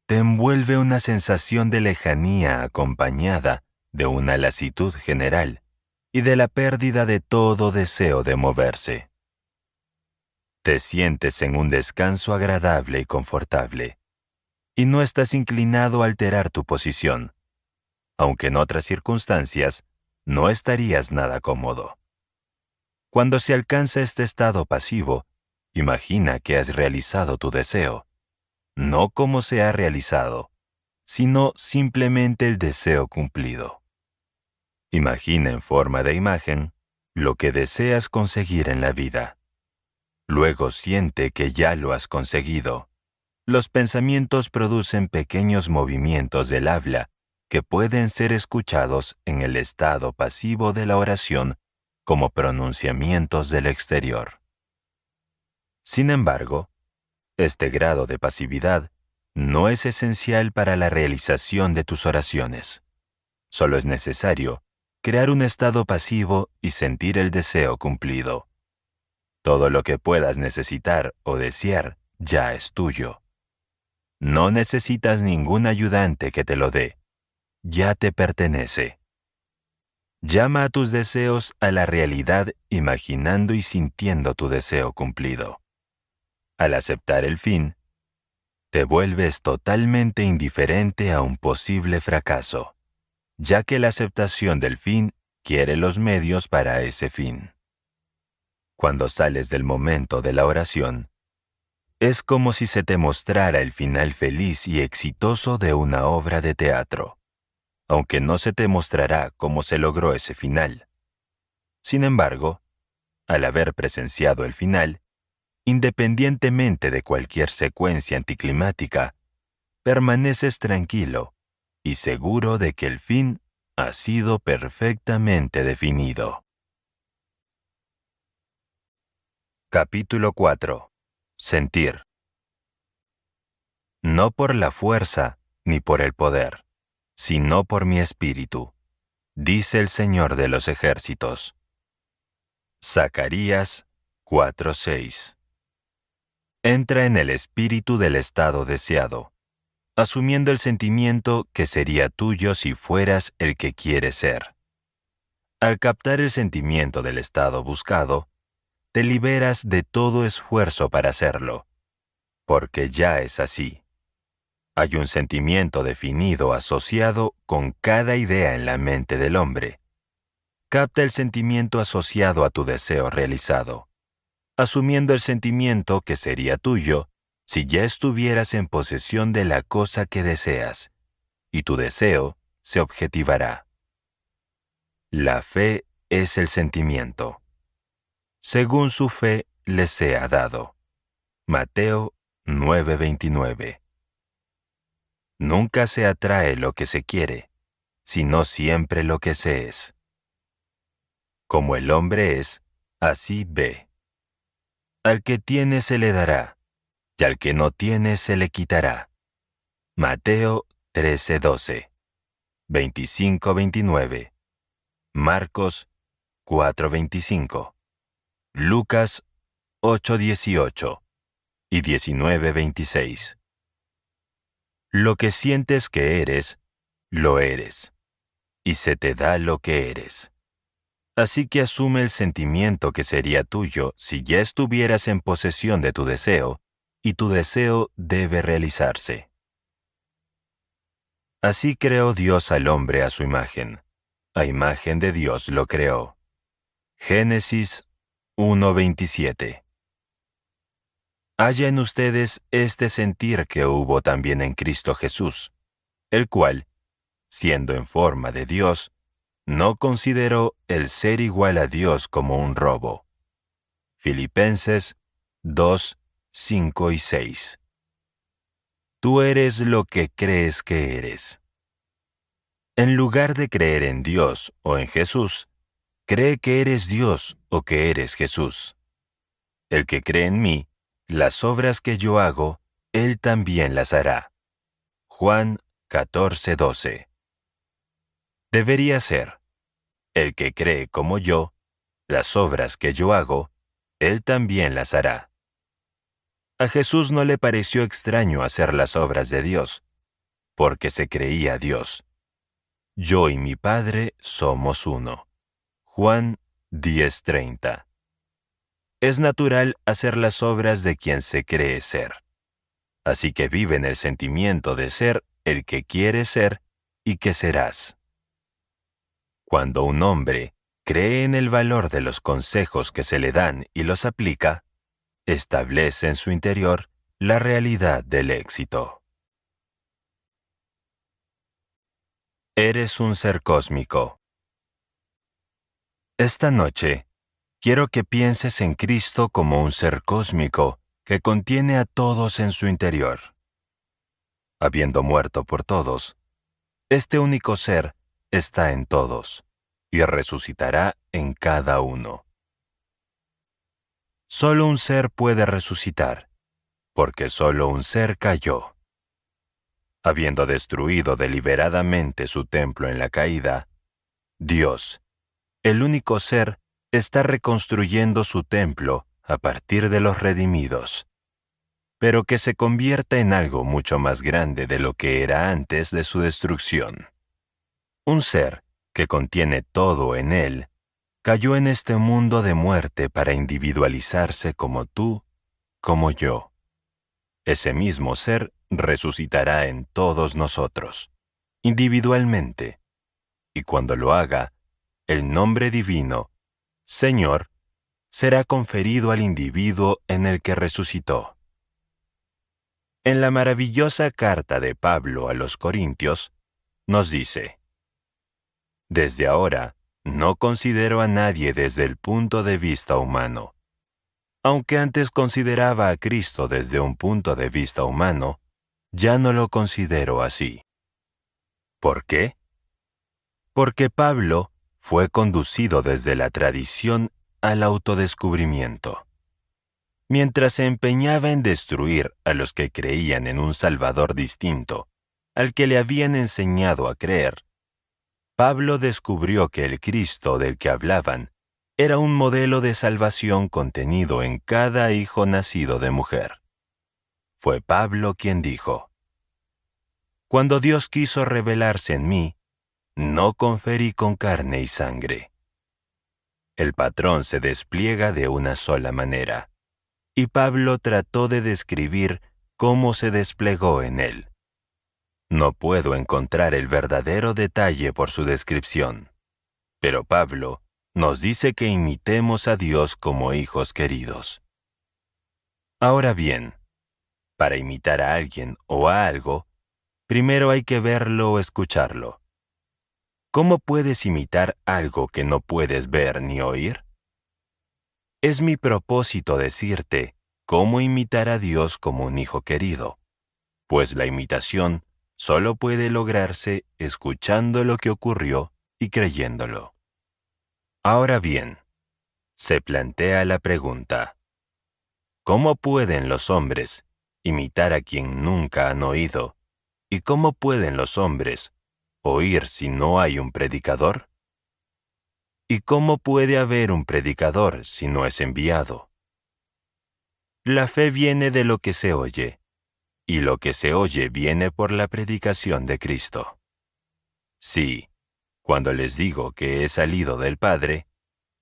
te envuelve una sensación de lejanía acompañada de una lasitud general y de la pérdida de todo deseo de moverse. Te sientes en un descanso agradable y confortable, y no estás inclinado a alterar tu posición, aunque en otras circunstancias no estarías nada cómodo. Cuando se alcanza este estado pasivo, imagina que has realizado tu deseo, no como se ha realizado, sino simplemente el deseo cumplido. Imagina en forma de imagen lo que deseas conseguir en la vida. Luego siente que ya lo has conseguido. Los pensamientos producen pequeños movimientos del habla que pueden ser escuchados en el estado pasivo de la oración como pronunciamientos del exterior. Sin embargo, este grado de pasividad no es esencial para la realización de tus oraciones. Solo es necesario crear un estado pasivo y sentir el deseo cumplido. Todo lo que puedas necesitar o desear ya es tuyo. No necesitas ningún ayudante que te lo dé. Ya te pertenece. Llama a tus deseos a la realidad imaginando y sintiendo tu deseo cumplido. Al aceptar el fin, te vuelves totalmente indiferente a un posible fracaso, ya que la aceptación del fin quiere los medios para ese fin. Cuando sales del momento de la oración, es como si se te mostrara el final feliz y exitoso de una obra de teatro, aunque no se te mostrará cómo se logró ese final. Sin embargo, al haber presenciado el final, independientemente de cualquier secuencia anticlimática, permaneces tranquilo y seguro de que el fin ha sido perfectamente definido. Capítulo 4. Sentir. No por la fuerza ni por el poder, sino por mi espíritu, dice el Señor de los ejércitos. Zacarías 4:6. Entra en el espíritu del estado deseado, asumiendo el sentimiento que sería tuyo si fueras el que quieres ser. Al captar el sentimiento del estado buscado, te liberas de todo esfuerzo para hacerlo, porque ya es así. Hay un sentimiento definido asociado con cada idea en la mente del hombre. Capta el sentimiento asociado a tu deseo realizado, asumiendo el sentimiento que sería tuyo si ya estuvieras en posesión de la cosa que deseas, y tu deseo se objetivará. La fe es el sentimiento. Según su fe les sea dado. Mateo 9:29. Nunca se atrae lo que se quiere, sino siempre lo que se es. Como el hombre es, así ve. Al que tiene se le dará, y al que no tiene se le quitará. Mateo 13:12, 25:29, Marcos 4:25, Lucas 8:18, y 19:26. Lo que sientes que eres, lo eres, y se te da lo que eres. Así que asume el sentimiento que sería tuyo si ya estuvieras en posesión de tu deseo, y tu deseo debe realizarse. Así creó Dios al hombre a su imagen. A imagen de Dios lo creó. Génesis 1:27. Haya en ustedes este sentir que hubo también en Cristo Jesús, el cual, siendo en forma de Dios, no consideró el ser igual a Dios como un robo. Filipenses 2, 5 y 6. Tú eres lo que crees que eres. En lugar de creer en Dios o en Jesús, cree que eres Dios o que eres Jesús. El que cree en mí, las obras que yo hago, él también las hará. Juan 14:12. Debería ser: el que cree como yo, las obras que yo hago, él también las hará. A Jesús no le pareció extraño hacer las obras de Dios, porque se creía Dios. Yo y mi Padre somos uno. Juan 10:30. Es natural hacer las obras de quien se cree ser. Así que vive en el sentimiento de ser el que quieres ser y que serás. Cuando un hombre cree en el valor de los consejos que se le dan y los aplica, establece en su interior la realidad del éxito. Eres un ser cósmico. Esta noche, quiero que pienses en Cristo como un ser cósmico que contiene a todos en su interior. Habiendo muerto por todos, este único ser está en todos y resucitará en cada uno. Solo un ser puede resucitar, porque solo un ser cayó. Habiendo destruido deliberadamente su templo en la caída, Dios, el único ser, está reconstruyendo su templo a partir de los redimidos, pero que se convierta en algo mucho más grande de lo que era antes de su destrucción. Un ser que contiene todo en él, cayó en este mundo de muerte para individualizarse como tú, como yo. Ese mismo ser resucitará en todos nosotros, individualmente, y cuando lo haga, el nombre divino, Señor, será conferido al individuo en el que resucitó. En la maravillosa carta de Pablo a los Corintios, nos dice: desde ahora, no considero a nadie desde el punto de vista humano. Aunque antes consideraba a Cristo desde un punto de vista humano, ya no lo considero así. ¿Por qué? Porque Pablo fue conducido desde la tradición al autodescubrimiento. Mientras se empeñaba en destruir a los que creían en un Salvador distinto al que le habían enseñado a creer, Pablo descubrió que el Cristo del que hablaban era un modelo de salvación contenido en cada hijo nacido de mujer. Fue Pablo quien dijo: cuando Dios quiso revelarse en mí, no conferí con carne y sangre. El patrón se despliega de una sola manera, y Pablo trató de describir cómo se desplegó en él. No puedo encontrar el verdadero detalle por su descripción, pero Pablo nos dice que imitemos a Dios como hijos queridos. Ahora bien, para imitar a alguien o a algo, primero hay que verlo o escucharlo. ¿Cómo puedes imitar algo que no puedes ver ni oír? Es mi propósito decirte cómo imitar a Dios como un hijo querido, pues la imitación solo puede lograrse escuchando lo que ocurrió y creyéndolo. Ahora bien, se plantea la pregunta: ¿cómo pueden los hombres imitar a quien nunca han oído? ¿Y cómo pueden los hombres oír si no hay un predicador? ¿Y cómo puede haber un predicador si no es enviado? La fe viene de lo que se oye, y lo que se oye viene por la predicación de Cristo. Sí, cuando les digo que he salido del Padre,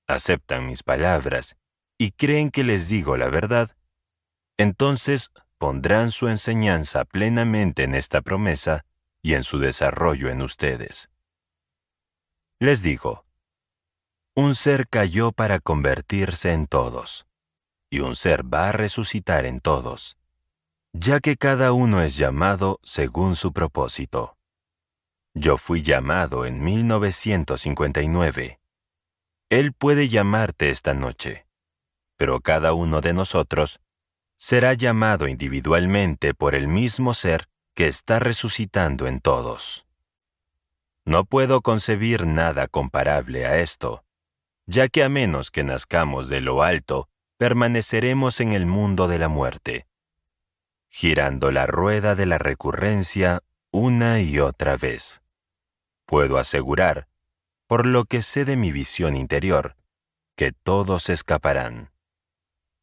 aceptan mis palabras y creen que les digo la verdad, entonces pondrán su enseñanza plenamente en esta promesa y en su desarrollo en ustedes. Les digo, un ser cayó para convertirse en todos, y un ser va a resucitar en todos, ya que cada uno es llamado según su propósito. Yo fui llamado en 1959. Él puede llamarte esta noche, pero cada uno de nosotros será llamado individualmente por el mismo ser que está resucitando en todos. No puedo concebir nada comparable a esto, ya que a menos que nazcamos de lo alto, permaneceremos en el mundo de la muerte, girando la rueda de la recurrencia una y otra vez. Puedo asegurar, por lo que sé de mi visión interior, que todos escaparán.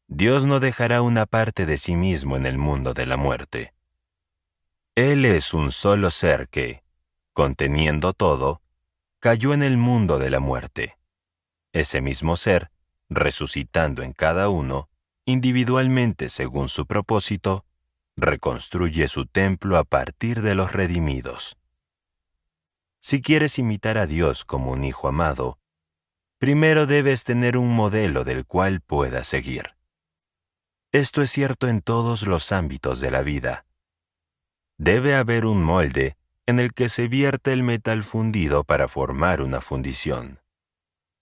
Dios no dejará una parte de sí mismo en el mundo de la muerte. Él es un solo ser que, conteniendo todo, cayó en el mundo de la muerte. Ese mismo ser, resucitando en cada uno, individualmente según su propósito, reconstruye su templo a partir de los redimidos. Si quieres imitar a Dios como un hijo amado, primero debes tener un modelo del cual puedas seguir. Esto es cierto en todos los ámbitos de la vida. Debe haber un molde en el que se vierte el metal fundido para formar una fundición.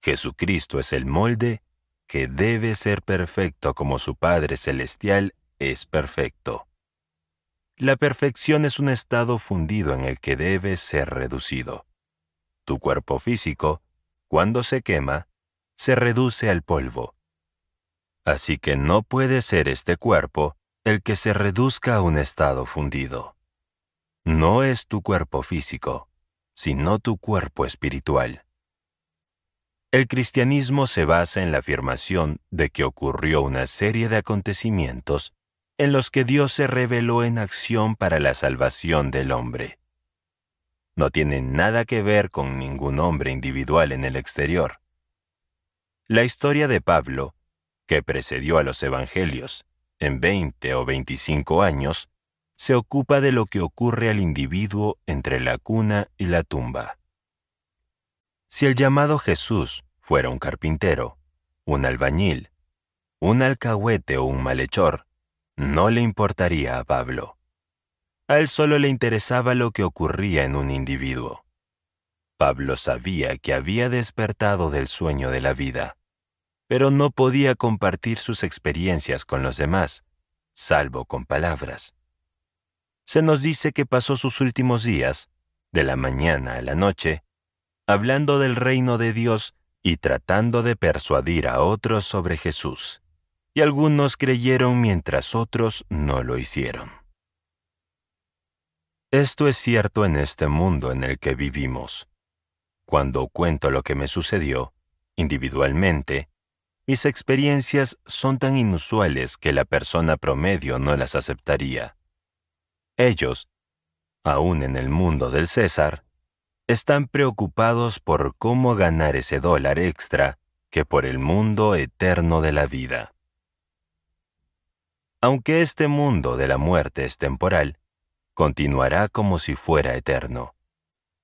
Jesucristo es el molde que debe ser perfecto como su Padre Celestial es perfecto. La perfección es un estado fundido en el que debe ser reducido. Tu cuerpo físico, cuando se quema, se reduce al polvo. Así que no puede ser este cuerpo el que se reduzca a un estado fundido. No es tu cuerpo físico, sino tu cuerpo espiritual. El cristianismo se basa en la afirmación de que ocurrió una serie de acontecimientos en los que Dios se reveló en acción para la salvación del hombre. No tiene nada que ver con ningún hombre individual en el exterior. La historia de Pablo, que precedió a los evangelios en 20 o 25 años, se ocupa de lo que ocurre al individuo entre la cuna y la tumba. Si el llamado Jesús fuera un carpintero, un albañil, un alcahuete o un malhechor, no le importaría a Pablo. A él solo le interesaba lo que ocurría en un individuo. Pablo sabía que había despertado del sueño de la vida, pero no podía compartir sus experiencias con los demás, salvo con palabras. Se nos dice que pasó sus últimos días, de la mañana a la noche, hablando del reino de Dios y tratando de persuadir a otros sobre Jesús. Y algunos creyeron mientras otros no lo hicieron. Esto es cierto en este mundo en el que vivimos. Cuando cuento lo que me sucedió, individualmente, mis experiencias son tan inusuales que la persona promedio no las aceptaría. Ellos, aún en el mundo del César, están preocupados por cómo ganar ese dólar extra que por el mundo eterno de la vida. Aunque este mundo de la muerte es temporal, continuará como si fuera eterno,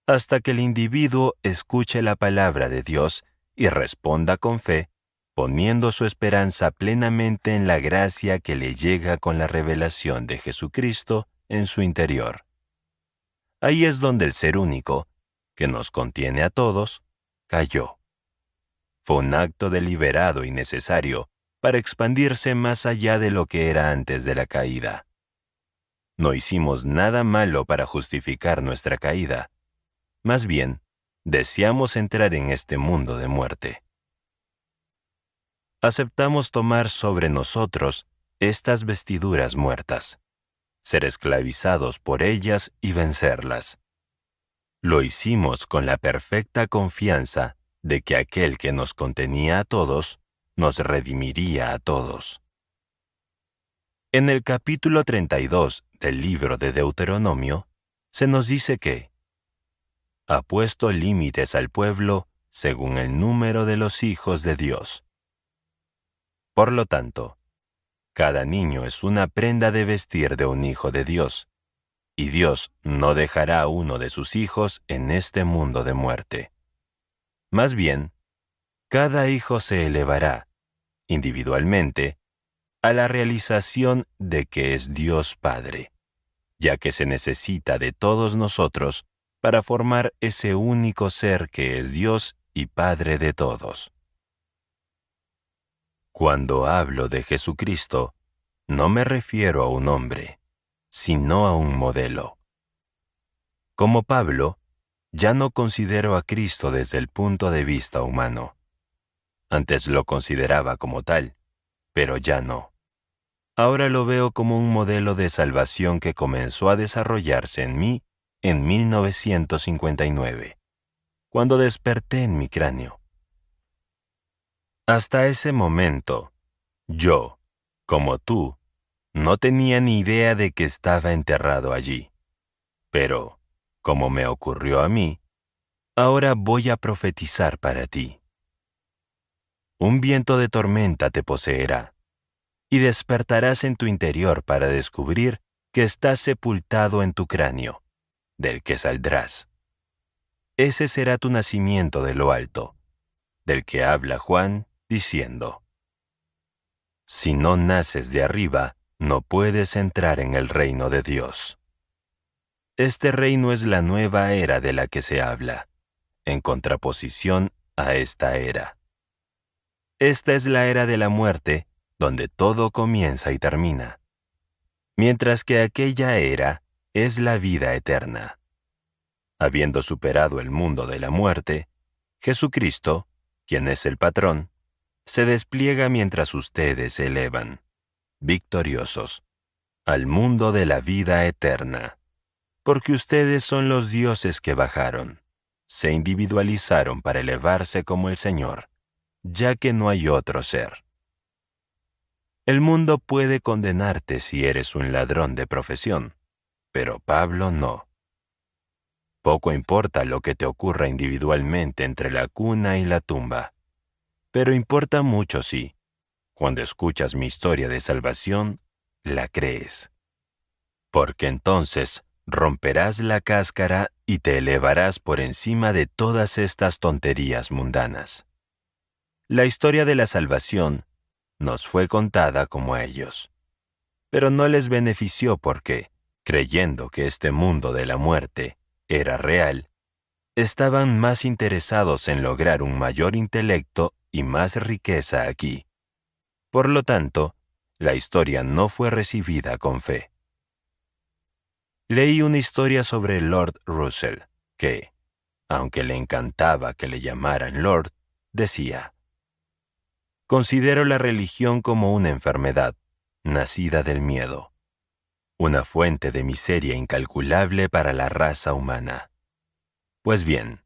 hasta que el individuo escuche la palabra de Dios y responda con fe, poniendo su esperanza plenamente en la gracia que le llega con la revelación de Jesucristo en su interior. Ahí es donde el ser único, que nos contiene a todos, cayó. Fue un acto deliberado y necesario para expandirse más allá de lo que era antes de la caída. No hicimos nada malo para justificar nuestra caída. Más bien, deseamos entrar en este mundo de muerte. Aceptamos tomar sobre nosotros estas vestiduras muertas, ser esclavizados por ellas y vencerlas. Lo hicimos con la perfecta confianza de que aquel que nos contenía a todos, nos redimiría a todos. En el capítulo 32 del libro de Deuteronomio, se nos dice que ha puesto límites al pueblo según el número de los hijos de Dios. Por lo tanto, cada niño es una prenda de vestir de un hijo de Dios, y Dios no dejará a uno de sus hijos en este mundo de muerte. Más bien, cada hijo se elevará, individualmente, a la realización de que es Dios Padre, ya que se necesita de todos nosotros para formar ese único ser que es Dios y Padre de todos. Cuando hablo de Jesucristo, no me refiero a un hombre, sino a un modelo. Como Pablo, ya no considero a Cristo desde el punto de vista humano. Antes lo consideraba como tal, pero ya no. Ahora lo veo como un modelo de salvación que comenzó a desarrollarse en mí en 1959, cuando desperté en mi cráneo. Hasta ese momento, yo, como tú, no tenía ni idea de que estaba enterrado allí. Pero, como me ocurrió a mí, ahora voy a profetizar para ti. Un viento de tormenta te poseerá, y despertarás en tu interior para descubrir que estás sepultado en tu cráneo, del que saldrás. Ese será tu nacimiento de lo alto, del que habla Juan, diciendo: si no naces de arriba, no puedes entrar en el reino de Dios. Este reino es la nueva era de la que se habla, en contraposición a esta era. Esta es la era de la muerte, donde todo comienza y termina, mientras que aquella era es la vida eterna. Habiendo superado el mundo de la muerte, Jesucristo, quien es el patrón, se despliega mientras ustedes se elevan, victoriosos, al mundo de la vida eterna, porque ustedes son los dioses que bajaron, se individualizaron para elevarse como el Señor, ya que no hay otro ser. El mundo puede condenarte si eres un ladrón de profesión, pero Pablo no. Poco importa lo que te ocurra individualmente entre la cuna y la tumba, pero importa mucho si, cuando escuchas mi historia de salvación, la crees. Porque entonces romperás la cáscara y te elevarás por encima de todas estas tonterías mundanas. La historia de la salvación nos fue contada como a ellos, pero no les benefició porque, creyendo que este mundo de la muerte era real, estaban más interesados en lograr un mayor intelecto y más riqueza aquí. Por lo tanto, la historia no fue recibida con fe. Leí una historia sobre Lord Russell, que, aunque le encantaba que le llamaran Lord, decía: considero la religión como una enfermedad, nacida del miedo, una fuente de miseria incalculable para la raza humana. Pues bien,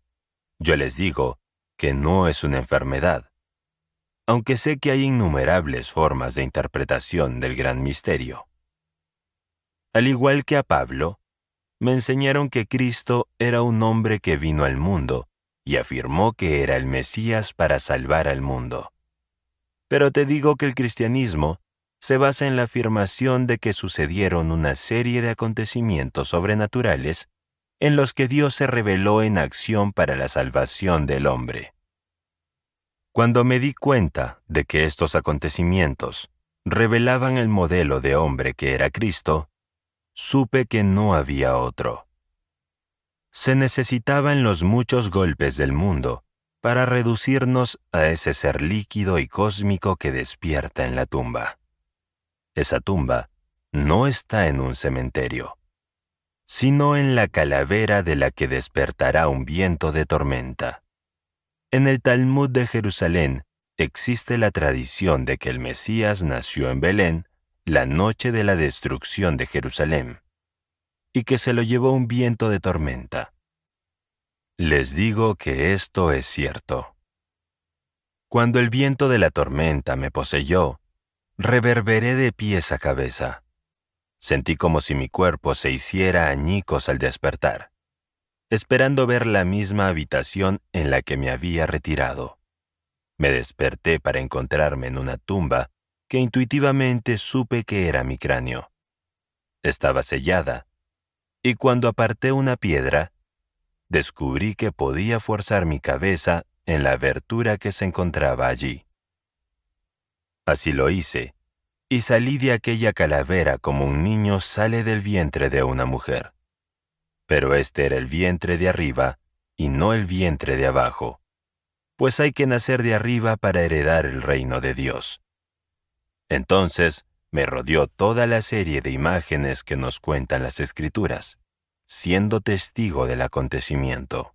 yo les digo que no es una enfermedad, aunque sé que hay innumerables formas de interpretación del gran misterio. Al igual que a Pablo, me enseñaron que Cristo era un hombre que vino al mundo y afirmó que era el Mesías para salvar al mundo. Pero te digo que el cristianismo se basa en la afirmación de que sucedieron una serie de acontecimientos sobrenaturales en los que Dios se reveló en acción para la salvación del hombre. Cuando me di cuenta de que estos acontecimientos revelaban el modelo de hombre que era Cristo, supe que no había otro. Se necesitaban los muchos golpes del mundo para reducirnos a ese ser líquido y cósmico que despierta en la tumba. Esa tumba no está en un cementerio, sino en la calavera de la que despertará un viento de tormenta. En el Talmud de Jerusalén existe la tradición de que el Mesías nació en Belén la noche de la destrucción de Jerusalén, y que se lo llevó un viento de tormenta. Les digo que esto es cierto. Cuando el viento de la tormenta me poseyó, reverberé de pies a cabeza. Sentí como si mi cuerpo se hiciera añicos al despertar, esperando ver la misma habitación en la que me había retirado. Me desperté para encontrarme en una tumba que intuitivamente supe que era mi cráneo. Estaba sellada, y cuando aparté una piedra, descubrí que podía forzar mi cabeza en la abertura que se encontraba allí. Así lo hice, y salí de aquella calavera como un niño sale del vientre de una mujer. Pero este era el vientre de arriba y no el vientre de abajo, pues hay que nacer de arriba para heredar el reino de Dios. Entonces me rodeó toda la serie de imágenes que nos cuentan las Escrituras, siendo testigo del acontecimiento.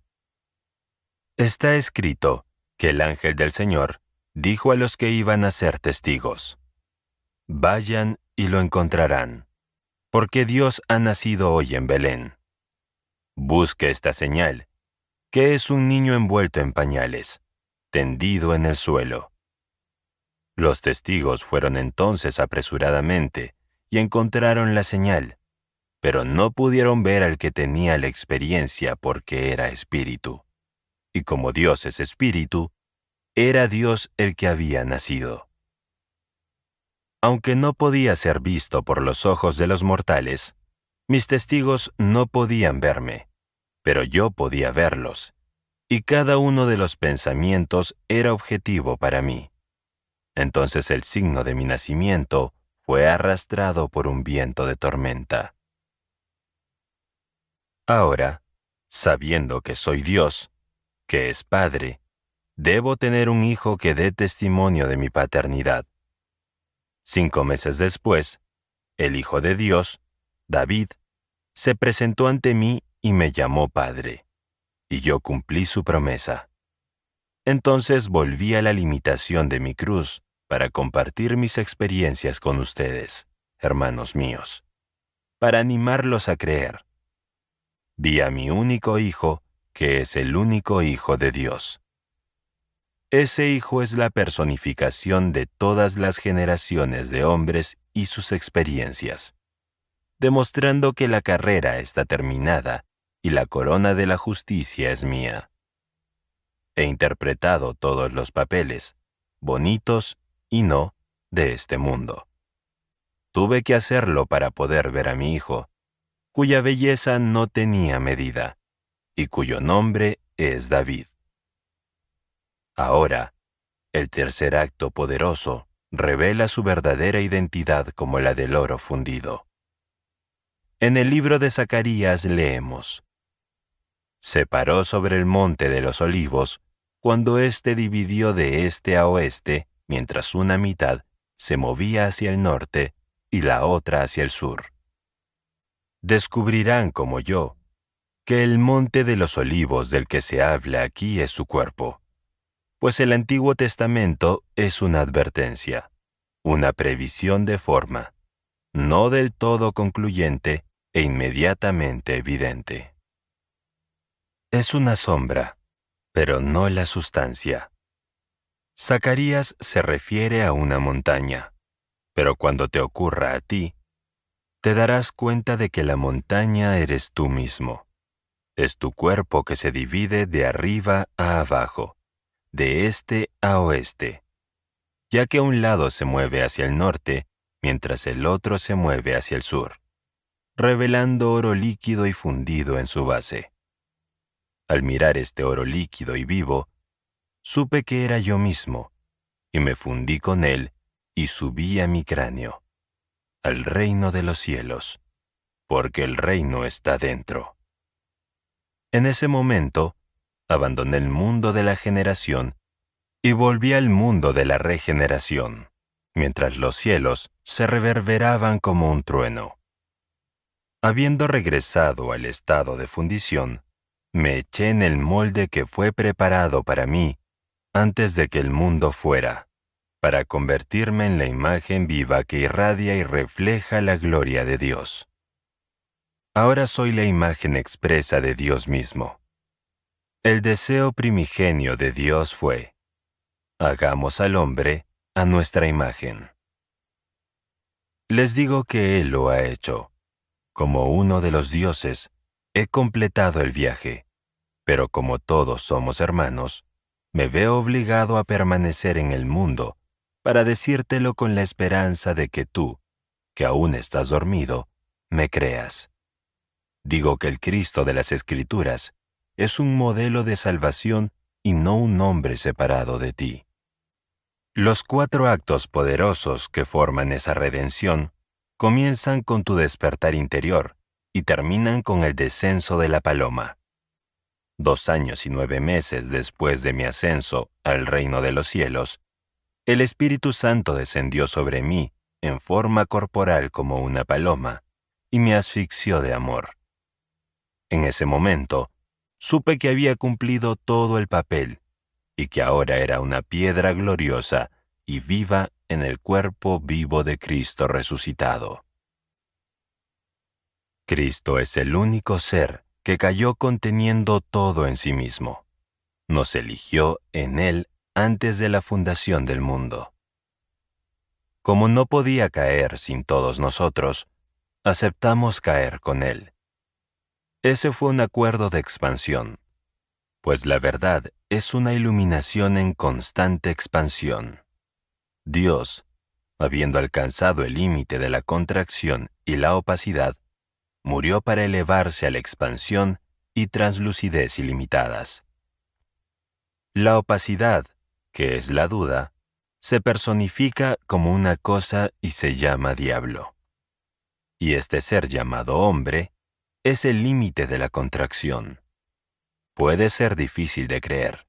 Está escrito que el ángel del Señor dijo a los que iban a ser testigos: vayan y lo encontrarán, porque Dios ha nacido hoy en Belén. Busque esta señal, que es un niño envuelto en pañales, tendido en el suelo. Los testigos fueron entonces apresuradamente y encontraron la señal, pero no pudieron ver al que tenía la experiencia porque era espíritu. Y como Dios es espíritu, era Dios el que había nacido. Aunque no podía ser visto por los ojos de los mortales, mis testigos no podían verme, pero yo podía verlos, y cada uno de los pensamientos era objetivo para mí. Entonces el signo de mi nacimiento fue arrastrado por un viento de tormenta. Ahora, sabiendo que soy Dios, que es Padre, debo tener un hijo que dé testimonio de mi paternidad. 5 meses después, el Hijo de Dios, David, se presentó ante mí y me llamó Padre, y yo cumplí su promesa. Entonces volví a la limitación de mi cruz para compartir mis experiencias con ustedes, hermanos míos, para animarlos a creer. Vi a mi único Hijo, que es el único Hijo de Dios. Ese Hijo es la personificación de todas las generaciones de hombres y sus experiencias, demostrando que la carrera está terminada y la corona de la justicia es mía. He interpretado todos los papeles, bonitos y no, de este mundo. Tuve que hacerlo para poder ver a mi hijo, cuya belleza no tenía medida, y cuyo nombre es David. Ahora, el tercer acto poderoso revela su verdadera identidad como la del oro fundido. En el libro de Zacarías leemos: se paró sobre el monte de los olivos cuando éste dividió de este a oeste, mientras una mitad se movía hacia el norte y la otra hacia el sur. Descubrirán como yo que el monte de los olivos del que se habla aquí es su cuerpo, pues el Antiguo Testamento es una advertencia, una previsión de forma, no del todo concluyente e inmediatamente evidente. Es una sombra, pero no la sustancia. Zacarías se refiere a una montaña, pero cuando te ocurra a ti, te darás cuenta de que la montaña eres tú mismo. Es tu cuerpo que se divide de arriba a abajo, de este a oeste, ya que un lado se mueve hacia el norte, mientras el otro se mueve hacia el sur, revelando oro líquido y fundido en su base. Al mirar este oro líquido y vivo, supe que era yo mismo, y me fundí con él y subí a mi cráneo, al reino de los cielos, porque el reino está dentro. En ese momento, abandoné el mundo de la generación y volví al mundo de la regeneración, mientras los cielos se reverberaban como un trueno. Habiendo regresado al estado de fundición, me eché en el molde que fue preparado para mí antes de que el mundo fuera, para convertirme en la imagen viva que irradia y refleja la gloria de Dios. Ahora soy la imagen expresa de Dios mismo. El deseo primigenio de Dios fue: hagamos al hombre a nuestra imagen. Les digo que Él lo ha hecho. Como uno de los dioses, he completado el viaje, pero como todos somos hermanos, me veo obligado a permanecer en el mundo para decírtelo con la esperanza de que tú, que aún estás dormido, me creas. Digo que el Cristo de las Escrituras es un modelo de salvación y no un hombre separado de ti. Los 4 actos poderosos que forman esa redención comienzan con tu despertar interior y terminan con el descenso de la paloma. 2 años y 9 meses después de mi ascenso al reino de los cielos, el Espíritu Santo descendió sobre mí en forma corporal como una paloma y me asfixió de amor. En ese momento, supe que había cumplido todo el papel y que ahora era una piedra gloriosa y viva en el cuerpo vivo de Cristo resucitado. Cristo es el único ser que cayó conteniendo todo en sí mismo. Nos eligió en Él antes de la fundación del mundo. Como no podía caer sin todos nosotros, aceptamos caer con Él. Ese fue un acuerdo de expansión, pues la verdad es una iluminación en constante expansión. Dios, habiendo alcanzado el límite de la contracción y la opacidad, murió para elevarse a la expansión y translucidez ilimitadas. La opacidad, que es la duda, se personifica como una cosa y se llama diablo. Y este ser llamado hombre es el límite de la contracción. Puede ser difícil de creer,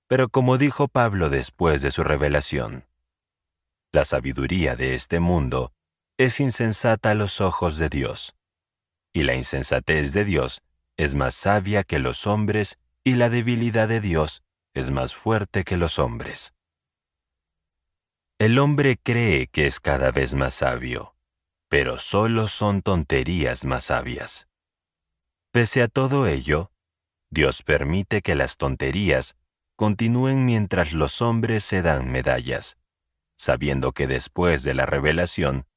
pero como dijo Pablo después de su revelación, la sabiduría de este mundo es insensata a los ojos de Dios, y la insensatez de Dios es más sabia que los hombres, y la debilidad de Dios es más fuerte que los hombres. El hombre cree que es cada vez más sabio, pero solo son tonterías más sabias. Pese a todo ello, Dios permite que las tonterías continúen mientras los hombres se dan medallas, sabiendo que después de la revelación,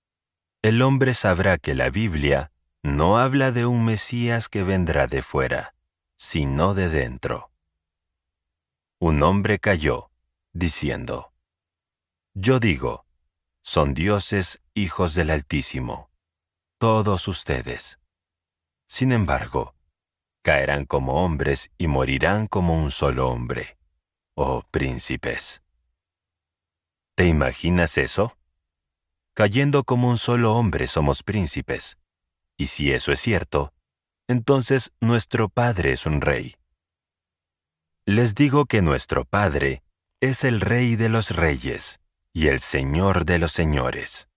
el hombre sabrá que la Biblia no habla de un Mesías que vendrá de fuera, sino de dentro. Un hombre cayó, diciendo: Yo digo, son dioses hijos del Altísimo, todos ustedes. Sin embargo, caerán como hombres y morirán como un solo hombre, oh príncipes. ¿Te imaginas eso? Cayendo como un solo hombre somos príncipes. Y si eso es cierto, entonces nuestro Padre es un rey. Les digo que nuestro Padre es el Rey de los reyes y el Señor de los señores,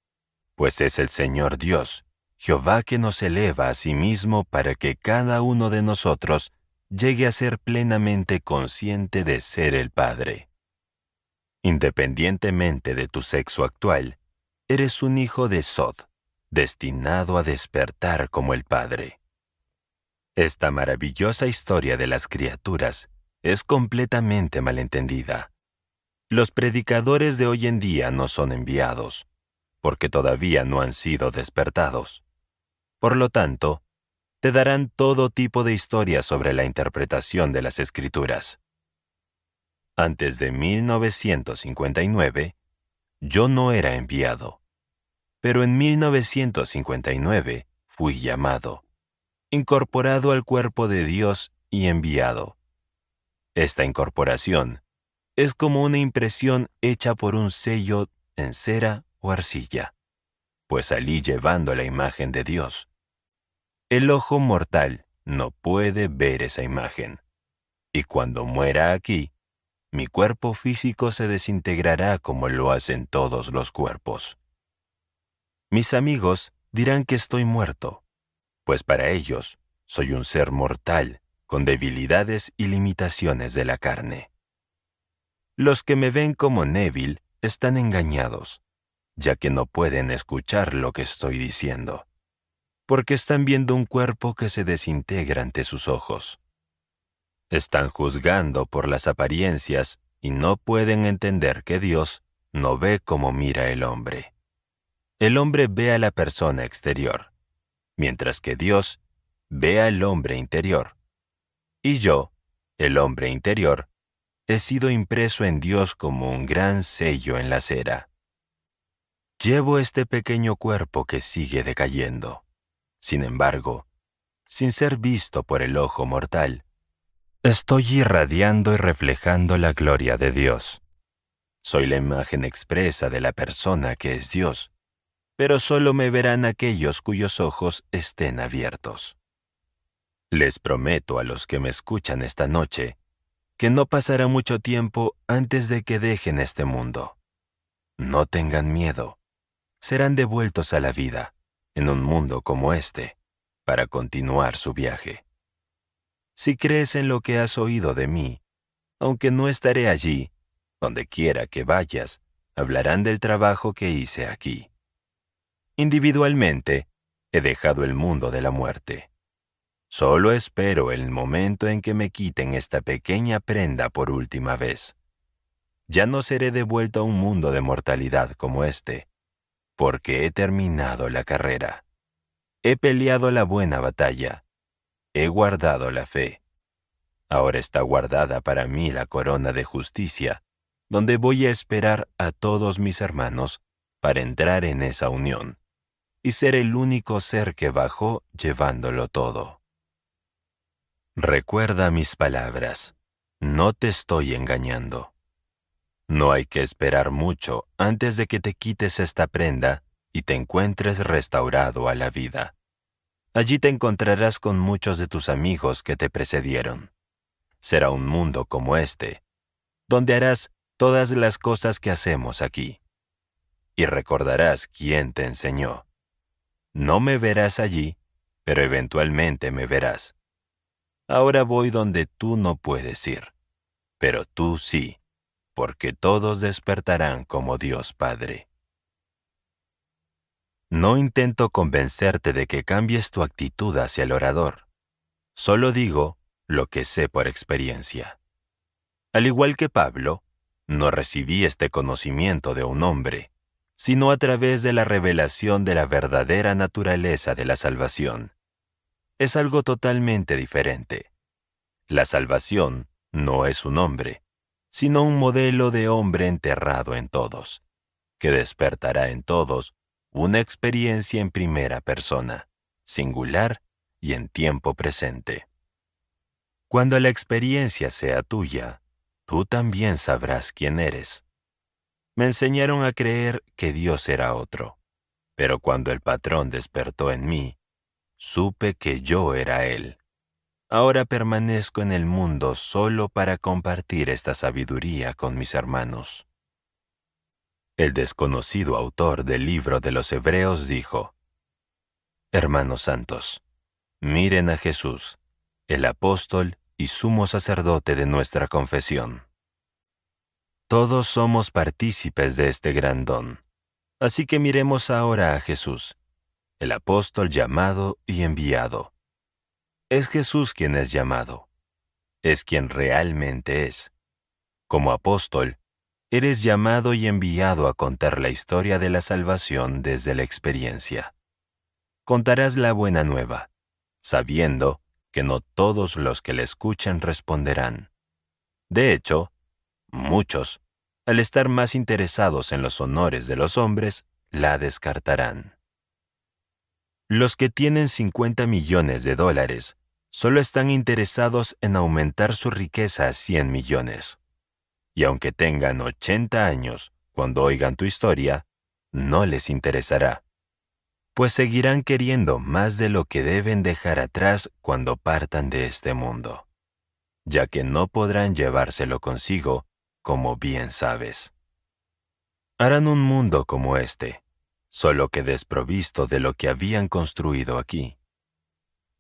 pues es el Señor Dios, Jehová, que nos eleva a sí mismo para que cada uno de nosotros llegue a ser plenamente consciente de ser el Padre. Independientemente de tu sexo actual, eres un hijo de Sod, destinado a despertar como el Padre. Esta maravillosa historia de las criaturas es completamente malentendida. Los predicadores de hoy en día no son enviados, porque todavía no han sido despertados. Por lo tanto, te darán todo tipo de historias sobre la interpretación de las Escrituras. Antes de 1959, yo no era enviado, pero en 1959 fui llamado, incorporado al cuerpo de Dios y enviado. Esta incorporación es como una impresión hecha por un sello en cera o arcilla, pues salí llevando la imagen de Dios. El ojo mortal no puede ver esa imagen, y cuando muera aquí, mi cuerpo físico se desintegrará como lo hacen todos los cuerpos. Mis amigos dirán que estoy muerto, pues para ellos soy un ser mortal con debilidades y limitaciones de la carne. Los que me ven como Neville están engañados, ya que no pueden escuchar lo que estoy diciendo, porque están viendo un cuerpo que se desintegra ante sus ojos. Están juzgando por las apariencias y no pueden entender que Dios no ve como mira el hombre. El hombre ve a la persona exterior, mientras que Dios ve al hombre interior. Y yo, el hombre interior, he sido impreso en Dios como un gran sello en la cera. Llevo este pequeño cuerpo que sigue decayendo. Sin embargo, sin ser visto por el ojo mortal, estoy irradiando y reflejando la gloria de Dios. Soy la imagen expresa de la persona que es Dios, pero solo me verán aquellos cuyos ojos estén abiertos. Les prometo a los que me escuchan esta noche que no pasará mucho tiempo antes de que dejen este mundo. No tengan miedo. Serán devueltos a la vida, en un mundo como este, para continuar su viaje. Si crees en lo que has oído de mí, aunque no estaré allí, donde quiera que vayas, hablarán del trabajo que hice aquí. Individualmente, he dejado el mundo de la muerte. Solo espero el momento en que me quiten esta pequeña prenda por última vez. Ya no seré devuelto a un mundo de mortalidad como este, porque he terminado la carrera. He peleado la buena batalla. He guardado la fe. Ahora está guardada para mí la corona de justicia, donde voy a esperar a todos mis hermanos para entrar en esa unión y ser el único ser que bajó llevándolo todo. Recuerda mis palabras. No te estoy engañando. No hay que esperar mucho antes de que te quites esta prenda y te encuentres restaurado a la vida. Allí te encontrarás con muchos de tus amigos que te precedieron. Será un mundo como este, donde harás todas las cosas que hacemos aquí. Y recordarás quién te enseñó. No me verás allí, pero eventualmente me verás. Ahora voy donde tú no puedes ir, pero tú sí, porque todos despertarán como Dios Padre. No intento convencerte de que cambies tu actitud hacia el orador. Solo digo lo que sé por experiencia. Al igual que Pablo, no recibí este conocimiento de un hombre, sino a través de la revelación de la verdadera naturaleza de la salvación. Es algo totalmente diferente. La salvación no es un hombre, sino un modelo de hombre enterrado en todos, que despertará en todos una experiencia en primera persona, singular y en tiempo presente. Cuando la experiencia sea tuya, tú también sabrás quién eres. Me enseñaron a creer que Dios era otro, pero cuando el patrón despertó en mí, supe que yo era Él. Ahora permanezco en el mundo solo para compartir esta sabiduría con mis hermanos. El desconocido autor del libro de los Hebreos dijo: Hermanos santos, miren a Jesús, el apóstol y sumo sacerdote de nuestra confesión. Todos somos partícipes de este gran don. Así que miremos ahora a Jesús, el apóstol llamado y enviado. Es Jesús quien es llamado. Es quien realmente es. Como apóstol, eres llamado y enviado a contar la historia de la salvación desde la experiencia. Contarás la buena nueva, sabiendo que no todos los que la escuchan responderán. De hecho, muchos, al estar más interesados en los honores de los hombres, la descartarán. Los que tienen 50 millones de dólares solo están interesados en aumentar su riqueza a 100 millones. Y aunque tengan 80 años cuando oigan tu historia, no les interesará, pues seguirán queriendo más de lo que deben dejar atrás cuando partan de este mundo, ya que no podrán llevárselo consigo, como bien sabes. Harán un mundo como este, solo que desprovisto de lo que habían construido aquí,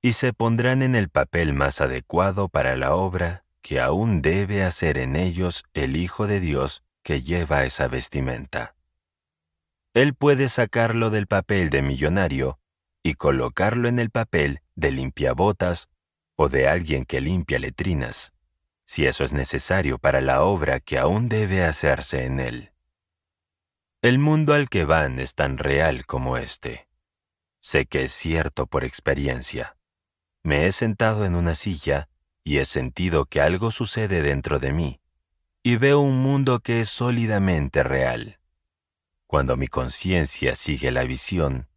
y se pondrán en el papel más adecuado para la obra que aún debe hacer en ellos el Hijo de Dios que lleva esa vestimenta. Él puede sacarlo del papel de millonario y colocarlo en el papel de limpiabotas o de alguien que limpia letrinas, si eso es necesario para la obra que aún debe hacerse en él. El mundo al que van es tan real como este. Sé que es cierto por experiencia. Me he sentado en una silla y he sentido que algo sucede dentro de mí, y veo un mundo que es sólidamente real. Cuando mi conciencia sigue la visión,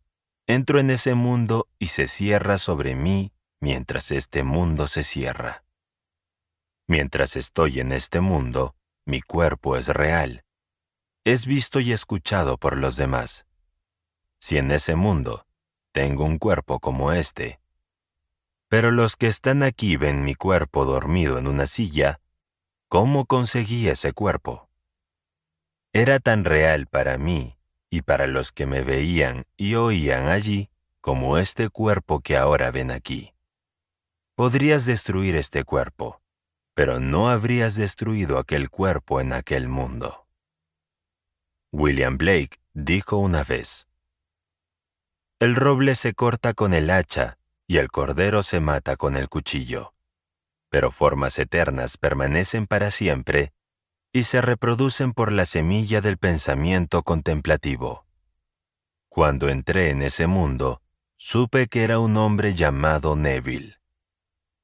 entro en ese mundo y se cierra sobre mí mientras este mundo se cierra. Mientras estoy en este mundo, mi cuerpo es real. Es visto y escuchado por los demás. Si en ese mundo tengo un cuerpo como este, pero los que están aquí ven mi cuerpo dormido en una silla, ¿cómo conseguí ese cuerpo? Era tan real para mí y para los que me veían y oían allí como este cuerpo que ahora ven aquí. Podrías destruir este cuerpo, pero no habrías destruido aquel cuerpo en aquel mundo. William Blake dijo una vez: el roble se corta con el hacha y el cordero se mata con el cuchillo, pero formas eternas permanecen para siempre y se reproducen por la semilla del pensamiento contemplativo. Cuando entré en ese mundo, supe que era un hombre llamado Neville.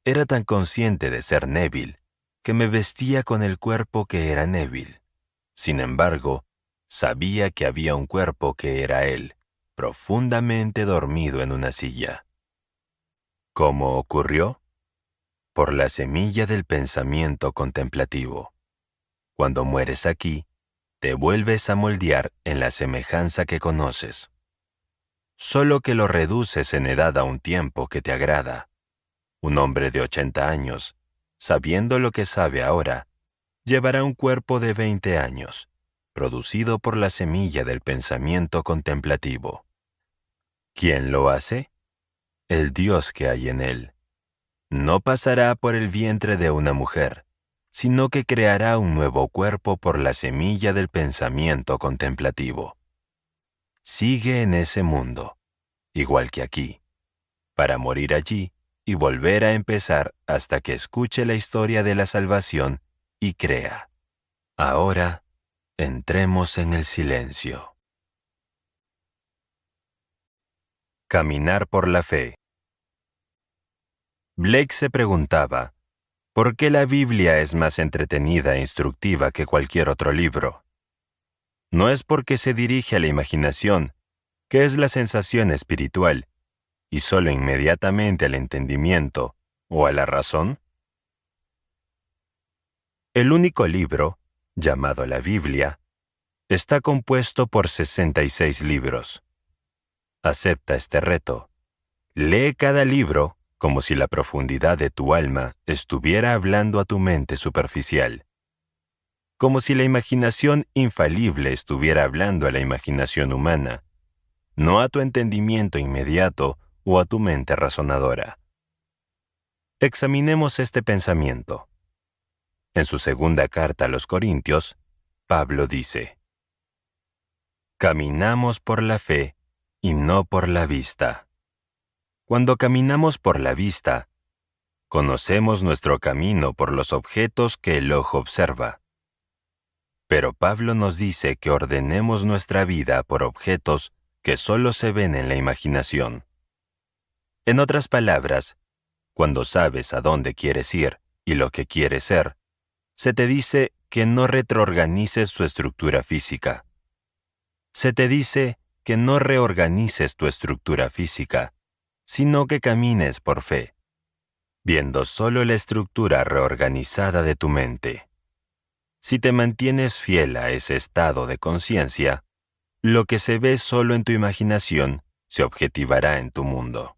Era tan consciente de ser Neville que me vestía con el cuerpo que era Neville. Sin embargo, sabía que había un cuerpo que era él, profundamente dormido en una silla. ¿Cómo ocurrió? Por la semilla del pensamiento contemplativo. Cuando mueres aquí, te vuelves a moldear en la semejanza que conoces. Solo que lo reduces en edad a un tiempo que te agrada. Un hombre de 80 años, sabiendo lo que sabe ahora, llevará un cuerpo de 20 años, producido por la semilla del pensamiento contemplativo. ¿Quién lo hace? El Dios que hay en él. No pasará por el vientre de una mujer, sino que creará un nuevo cuerpo por la semilla del pensamiento contemplativo. Sigue en ese mundo, igual que aquí, para morir allí y volver a empezar hasta que escuche la historia de la salvación y crea. Ahora, entremos en el silencio. Caminar por la fe. Blake se preguntaba, ¿por qué la Biblia es más entretenida e instructiva que cualquier otro libro? No es porque se dirige a la imaginación, que es la sensación espiritual, y solo inmediatamente al entendimiento o a la razón. El único libro, llamado la Biblia, está compuesto por 66 libros. Acepta este reto. Lee cada libro como si la profundidad de tu alma estuviera hablando a tu mente superficial. Como si la imaginación infalible estuviera hablando a la imaginación humana, no a tu entendimiento inmediato o a tu mente razonadora. Examinemos este pensamiento. En su segunda carta a los Corintios, Pablo dice: caminamos por la fe y no por la vista. Cuando caminamos por la vista, conocemos nuestro camino por los objetos que el ojo observa. Pero Pablo nos dice que ordenemos nuestra vida por objetos que solo se ven en la imaginación. En otras palabras, cuando sabes a dónde quieres ir y lo que quieres ser, se te dice que no retroorganices tu estructura física. Se te dice que no reorganices tu estructura física, sino que camines por fe, viendo solo la estructura reorganizada de tu mente. Si te mantienes fiel a ese estado de conciencia, lo que se ve solo en tu imaginación se objetivará en tu mundo.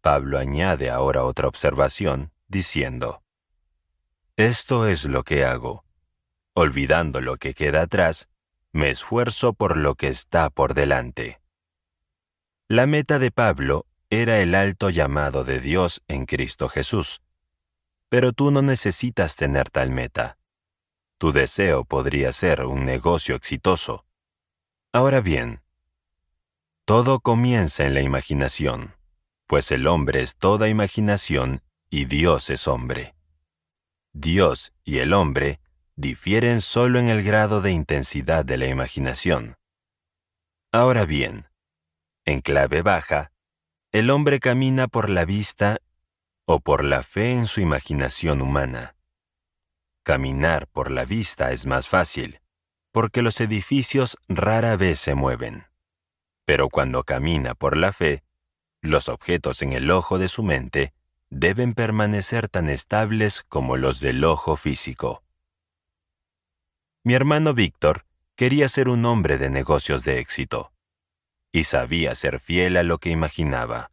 Pablo añade ahora otra observación, diciendo: esto es lo que hago. Olvidando lo que queda atrás, me esfuerzo por lo que está por delante. La meta de Pablo era el alto llamado de Dios en Cristo Jesús. Pero tú no necesitas tener tal meta. Tu deseo podría ser un negocio exitoso. Ahora bien, todo comienza en la imaginación, pues el hombre es toda imaginación y Dios es hombre. Dios y el hombre difieren solo en el grado de intensidad de la imaginación. Ahora bien, en clave baja, el hombre camina por la vista o por la fe en su imaginación humana. Caminar por la vista es más fácil, porque los edificios rara vez se mueven. Pero cuando camina por la fe, los objetos en el ojo de su mente deben permanecer tan estables como los del ojo físico. Mi hermano Víctor quería ser un hombre de negocios de éxito, y sabía ser fiel a lo que imaginaba.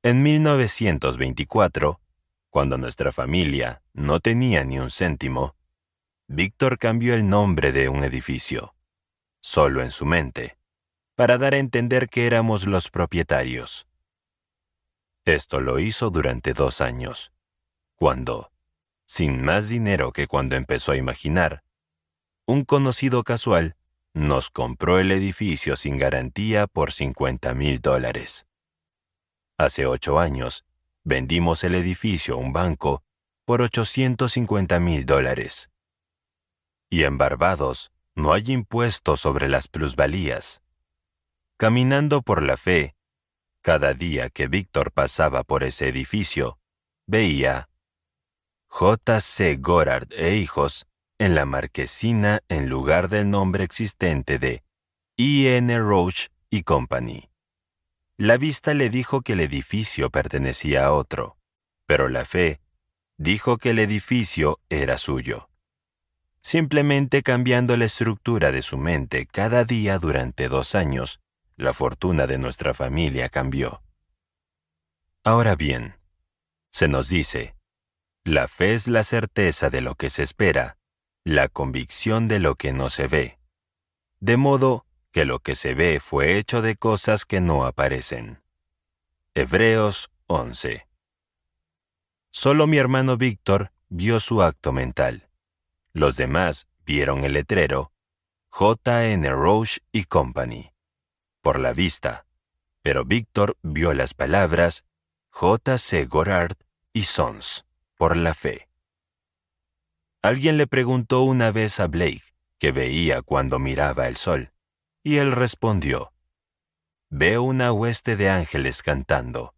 En 1924, cuando nuestra familia no tenía ni un céntimo, Víctor cambió el nombre de un edificio, solo en su mente, para dar a entender que éramos los propietarios. Esto lo hizo durante 2 años, cuando, sin más dinero que cuando empezó a imaginar, un conocido casual nos compró el edificio sin garantía por $50,000. Hace 8 años, vendimos el edificio a un banco por $850,000. Y en Barbados no hay impuesto sobre las plusvalías. Caminando por la fe, cada día que Víctor pasaba por ese edificio, veía J.C. Gorard e Hijos en la marquesina en lugar del nombre existente de E.N. Roche y Company. La vista le dijo que el edificio pertenecía a otro, pero la fe dijo que el edificio era suyo. Simplemente cambiando la estructura de su mente cada día durante 2 años, la fortuna de nuestra familia cambió. Ahora bien, se nos dice, la fe es la certeza de lo que se espera, la convicción de lo que no se ve. De modo que lo que se ve fue hecho de cosas que no aparecen. Hebreos 11. Solo mi hermano Víctor vio su acto mental. Los demás vieron el letrero J.N. Roche y Company por la vista, pero Víctor vio las palabras J.C. Gorard y Sons por la fe. Alguien le preguntó una vez a Blake qué veía cuando miraba el sol, y él respondió, veo una hueste de ángeles cantando,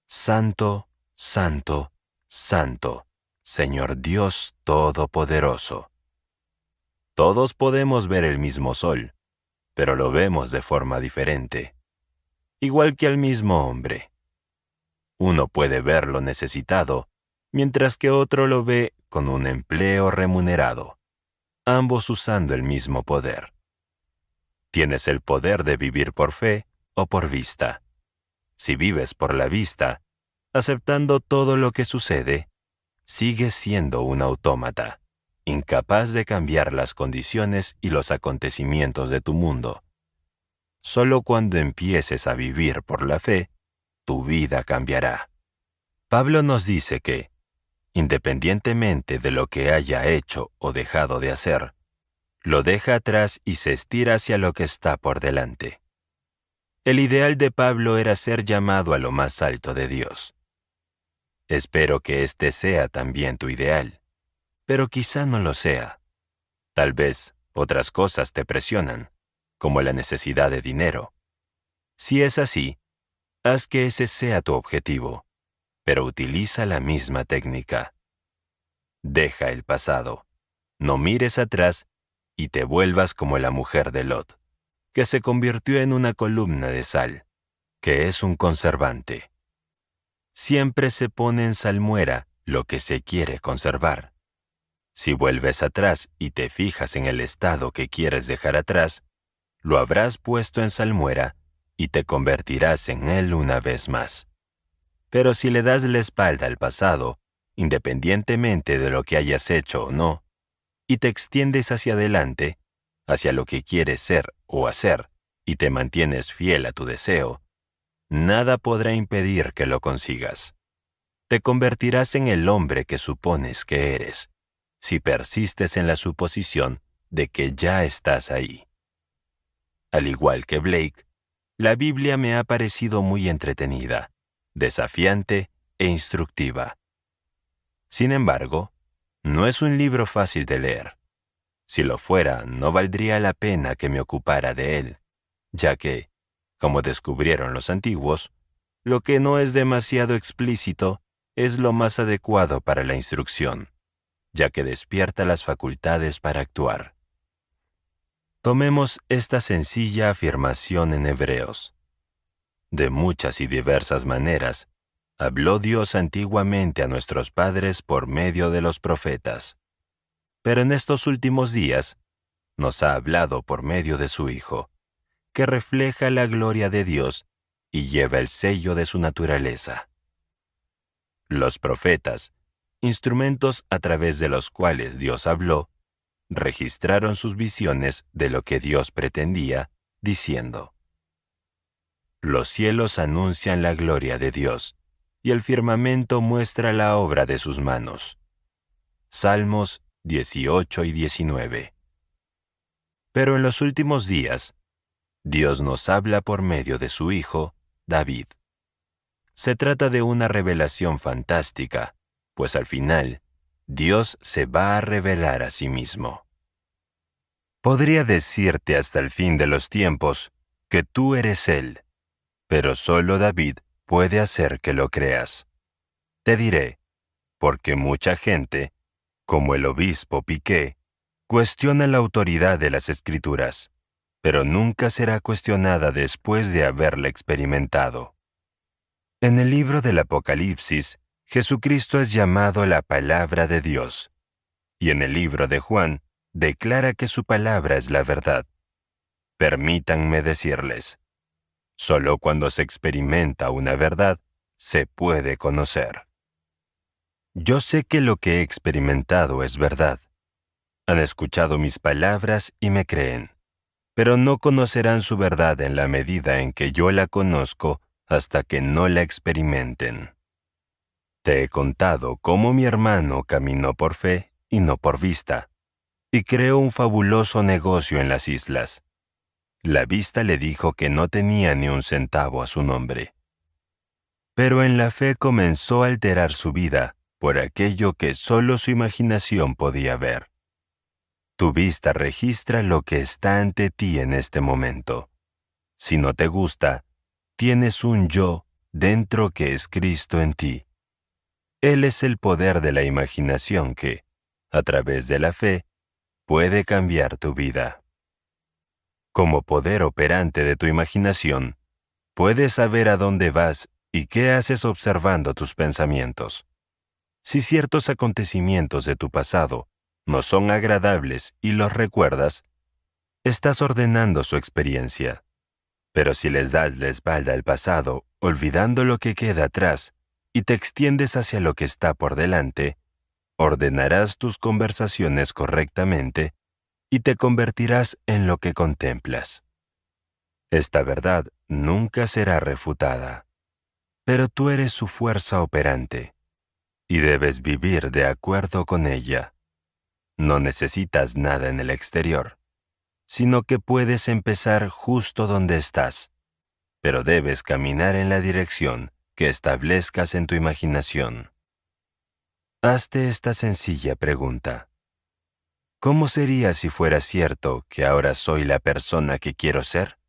Santo, Santo, Santo, Señor Dios Todopoderoso. Todos podemos ver el mismo sol, pero lo vemos de forma diferente, igual que al mismo hombre. Uno puede verlo necesitado, mientras que otro lo ve con un empleo remunerado, ambos usando el mismo poder. Tienes el poder de vivir por fe o por vista. Si vives por la vista, aceptando todo lo que sucede, sigues siendo un autómata, incapaz de cambiar las condiciones y los acontecimientos de tu mundo. Solo cuando empieces a vivir por la fe, tu vida cambiará. Pablo nos dice que, independientemente de lo que haya hecho o dejado de hacer, lo deja atrás y se estira hacia lo que está por delante. El ideal de Pablo era ser llamado a lo más alto de Dios. Espero que este sea también tu ideal, pero quizá no lo sea. Tal vez otras cosas te presionan, como la necesidad de dinero. Si es así, haz que ese sea tu objetivo, pero utiliza la misma técnica. Deja el pasado, no mires atrás y te vuelvas como la mujer de Lot, que se convirtió en una columna de sal, que es un conservante. Siempre se pone en salmuera lo que se quiere conservar. Si vuelves atrás y te fijas en el estado que quieres dejar atrás, lo habrás puesto en salmuera y te convertirás en él una vez más. Pero si le das la espalda al pasado, independientemente de lo que hayas hecho o no, y te extiendes hacia adelante, hacia lo que quieres ser o hacer, y te mantienes fiel a tu deseo, nada podrá impedir que lo consigas. Te convertirás en el hombre que supones que eres, si persistes en la suposición de que ya estás ahí. Al igual que Blake, la Biblia me ha parecido muy entretenida, desafiante e instructiva. Sin embargo, No es un libro fácil de leer. Si lo fuera, no valdría la pena que me ocupara de él, ya que, como descubrieron los antiguos, lo que no es demasiado explícito es lo más adecuado para la instrucción, ya que despierta las facultades para actuar. Tomemos esta sencilla afirmación en Hebreos. De muchas y diversas maneras, habló Dios antiguamente a nuestros padres por medio de los profetas. Pero en estos últimos días, nos ha hablado por medio de su Hijo, que refleja la gloria de Dios y lleva el sello de su naturaleza. Los profetas, instrumentos a través de los cuales Dios habló, registraron sus visiones de lo que Dios pretendía, diciendo: Los cielos anuncian la gloria de Dios, y el firmamento muestra la obra de sus manos. Salmos 18 y 19. Pero en los últimos días, Dios nos habla por medio de su Hijo, David. Se trata de una revelación fantástica, pues al final, Dios se va a revelar a sí mismo. Podría decirte hasta el fin de los tiempos que tú eres Él, pero solo David puede hacer que lo creas. Te diré, porque mucha gente, como el obispo Piqué, cuestiona la autoridad de las Escrituras, pero nunca será cuestionada después de haberla experimentado. En el libro del Apocalipsis, Jesucristo es llamado la palabra de Dios, y en el libro de Juan declara que su palabra es la verdad. Permítanme decirles, solo cuando se experimenta una verdad, se puede conocer. Yo sé que lo que he experimentado es verdad. Han escuchado mis palabras y me creen, pero no conocerán su verdad en la medida en que yo la conozco hasta que no la experimenten. Te he contado cómo mi hermano caminó por fe y no por vista, y creó un fabuloso negocio en las islas. La vista le dijo que no tenía ni un centavo a su nombre. Pero en la fe comenzó a alterar su vida por aquello que solo su imaginación podía ver. Tu vista registra lo que está ante ti en este momento. Si no te gusta, tienes un yo dentro que es Cristo en ti. Él es el poder de la imaginación que, a través de la fe, puede cambiar tu vida. Como poder operante de tu imaginación, puedes saber a dónde vas y qué haces observando tus pensamientos. Si ciertos acontecimientos de tu pasado no son agradables y los recuerdas, estás ordenando su experiencia. Pero si les das la espalda al pasado, olvidando lo que queda atrás, y te extiendes hacia lo que está por delante, ordenarás tus conversaciones correctamente y te convertirás en lo que contemplas. Esta verdad nunca será refutada, pero tú eres su fuerza operante, y debes vivir de acuerdo con ella. No necesitas nada en el exterior, sino que puedes empezar justo donde estás, pero debes caminar en la dirección que establezcas en tu imaginación. Hazte esta sencilla pregunta. ¿Cómo sería si fuera cierto que ahora soy la persona que quiero ser?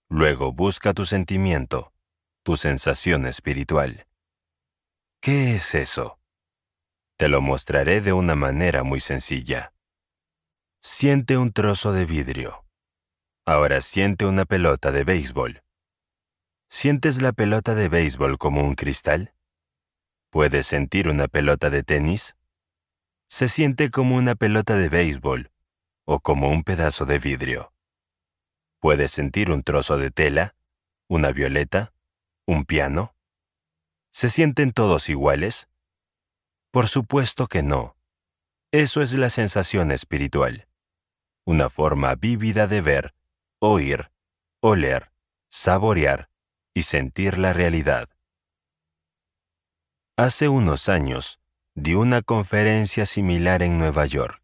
Luego busca tu sentimiento, tu sensación espiritual. ¿Qué es eso? Te lo mostraré de una manera muy sencilla. Siente un trozo de vidrio. Ahora siente una pelota de béisbol. ¿Sientes la pelota de béisbol como un cristal? ¿Puedes sentir una pelota de tenis? Se siente como una pelota de béisbol o como un pedazo de vidrio. ¿Puedes sentir un trozo de tela, una violeta, un piano? ¿Se sienten todos iguales? Por supuesto que no. Eso es la sensación espiritual, una forma vívida de ver, oír, oler, saborear y sentir la realidad. Hace unos años, di una conferencia similar en Nueva York,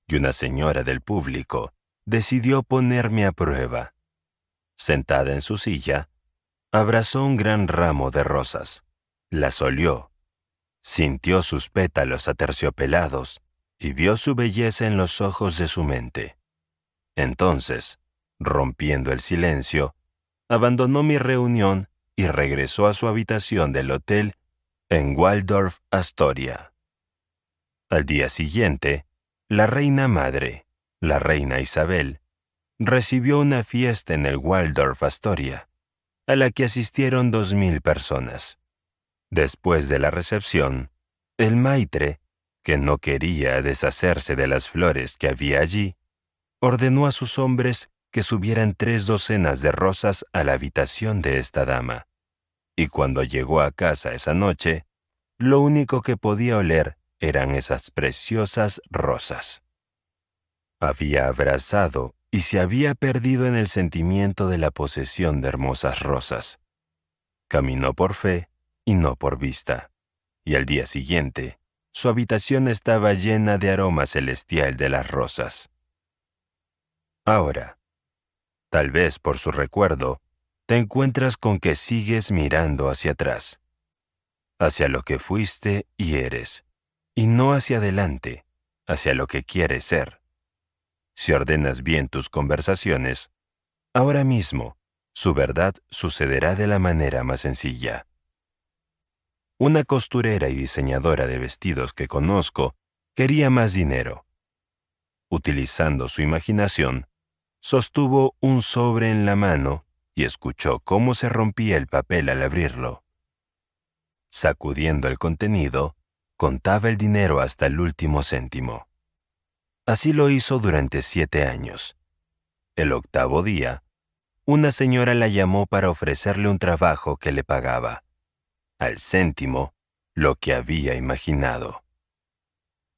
y una señora del público decidió ponerme a prueba. Sentada en su silla, abrazó un gran ramo de rosas, las olió, Sintió sus pétalos aterciopelados y vio su belleza en los ojos de su mente. Entonces, rompiendo el silencio, abandonó mi reunión y regresó a su habitación del hotel en Waldorf Astoria. Al día siguiente, la reina madre, la reina Isabel, recibió una fiesta en el Waldorf Astoria, a la que asistieron 2000 personas. Después de la recepción, el maitre, que no quería deshacerse de las flores que había allí, ordenó a sus hombres que subieran 3 docenas de rosas a la habitación de esta dama. Y cuando llegó a casa esa noche, lo único que podía oler eran esas preciosas rosas. Había abrazado y se había perdido en el sentimiento de la posesión de hermosas rosas. Caminó por fe y no por vista, y al día siguiente, su habitación estaba llena de aroma celestial de las rosas. Ahora, tal vez por su recuerdo, te encuentras con que sigues mirando hacia atrás, hacia lo que fuiste y eres, y no hacia adelante, hacia lo que quieres ser. Si ordenas bien tus conversaciones, ahora mismo, su verdad sucederá de la manera más sencilla. Una costurera y diseñadora de vestidos que conozco quería más dinero. Utilizando su imaginación, sostuvo un sobre en la mano y escuchó cómo se rompía el papel al abrirlo. Sacudiendo el contenido, contaba el dinero hasta el último céntimo. Así lo hizo durante 7 años. El 8º día, una señora la llamó para ofrecerle un trabajo que le pagaba, al céntimo, lo que había imaginado.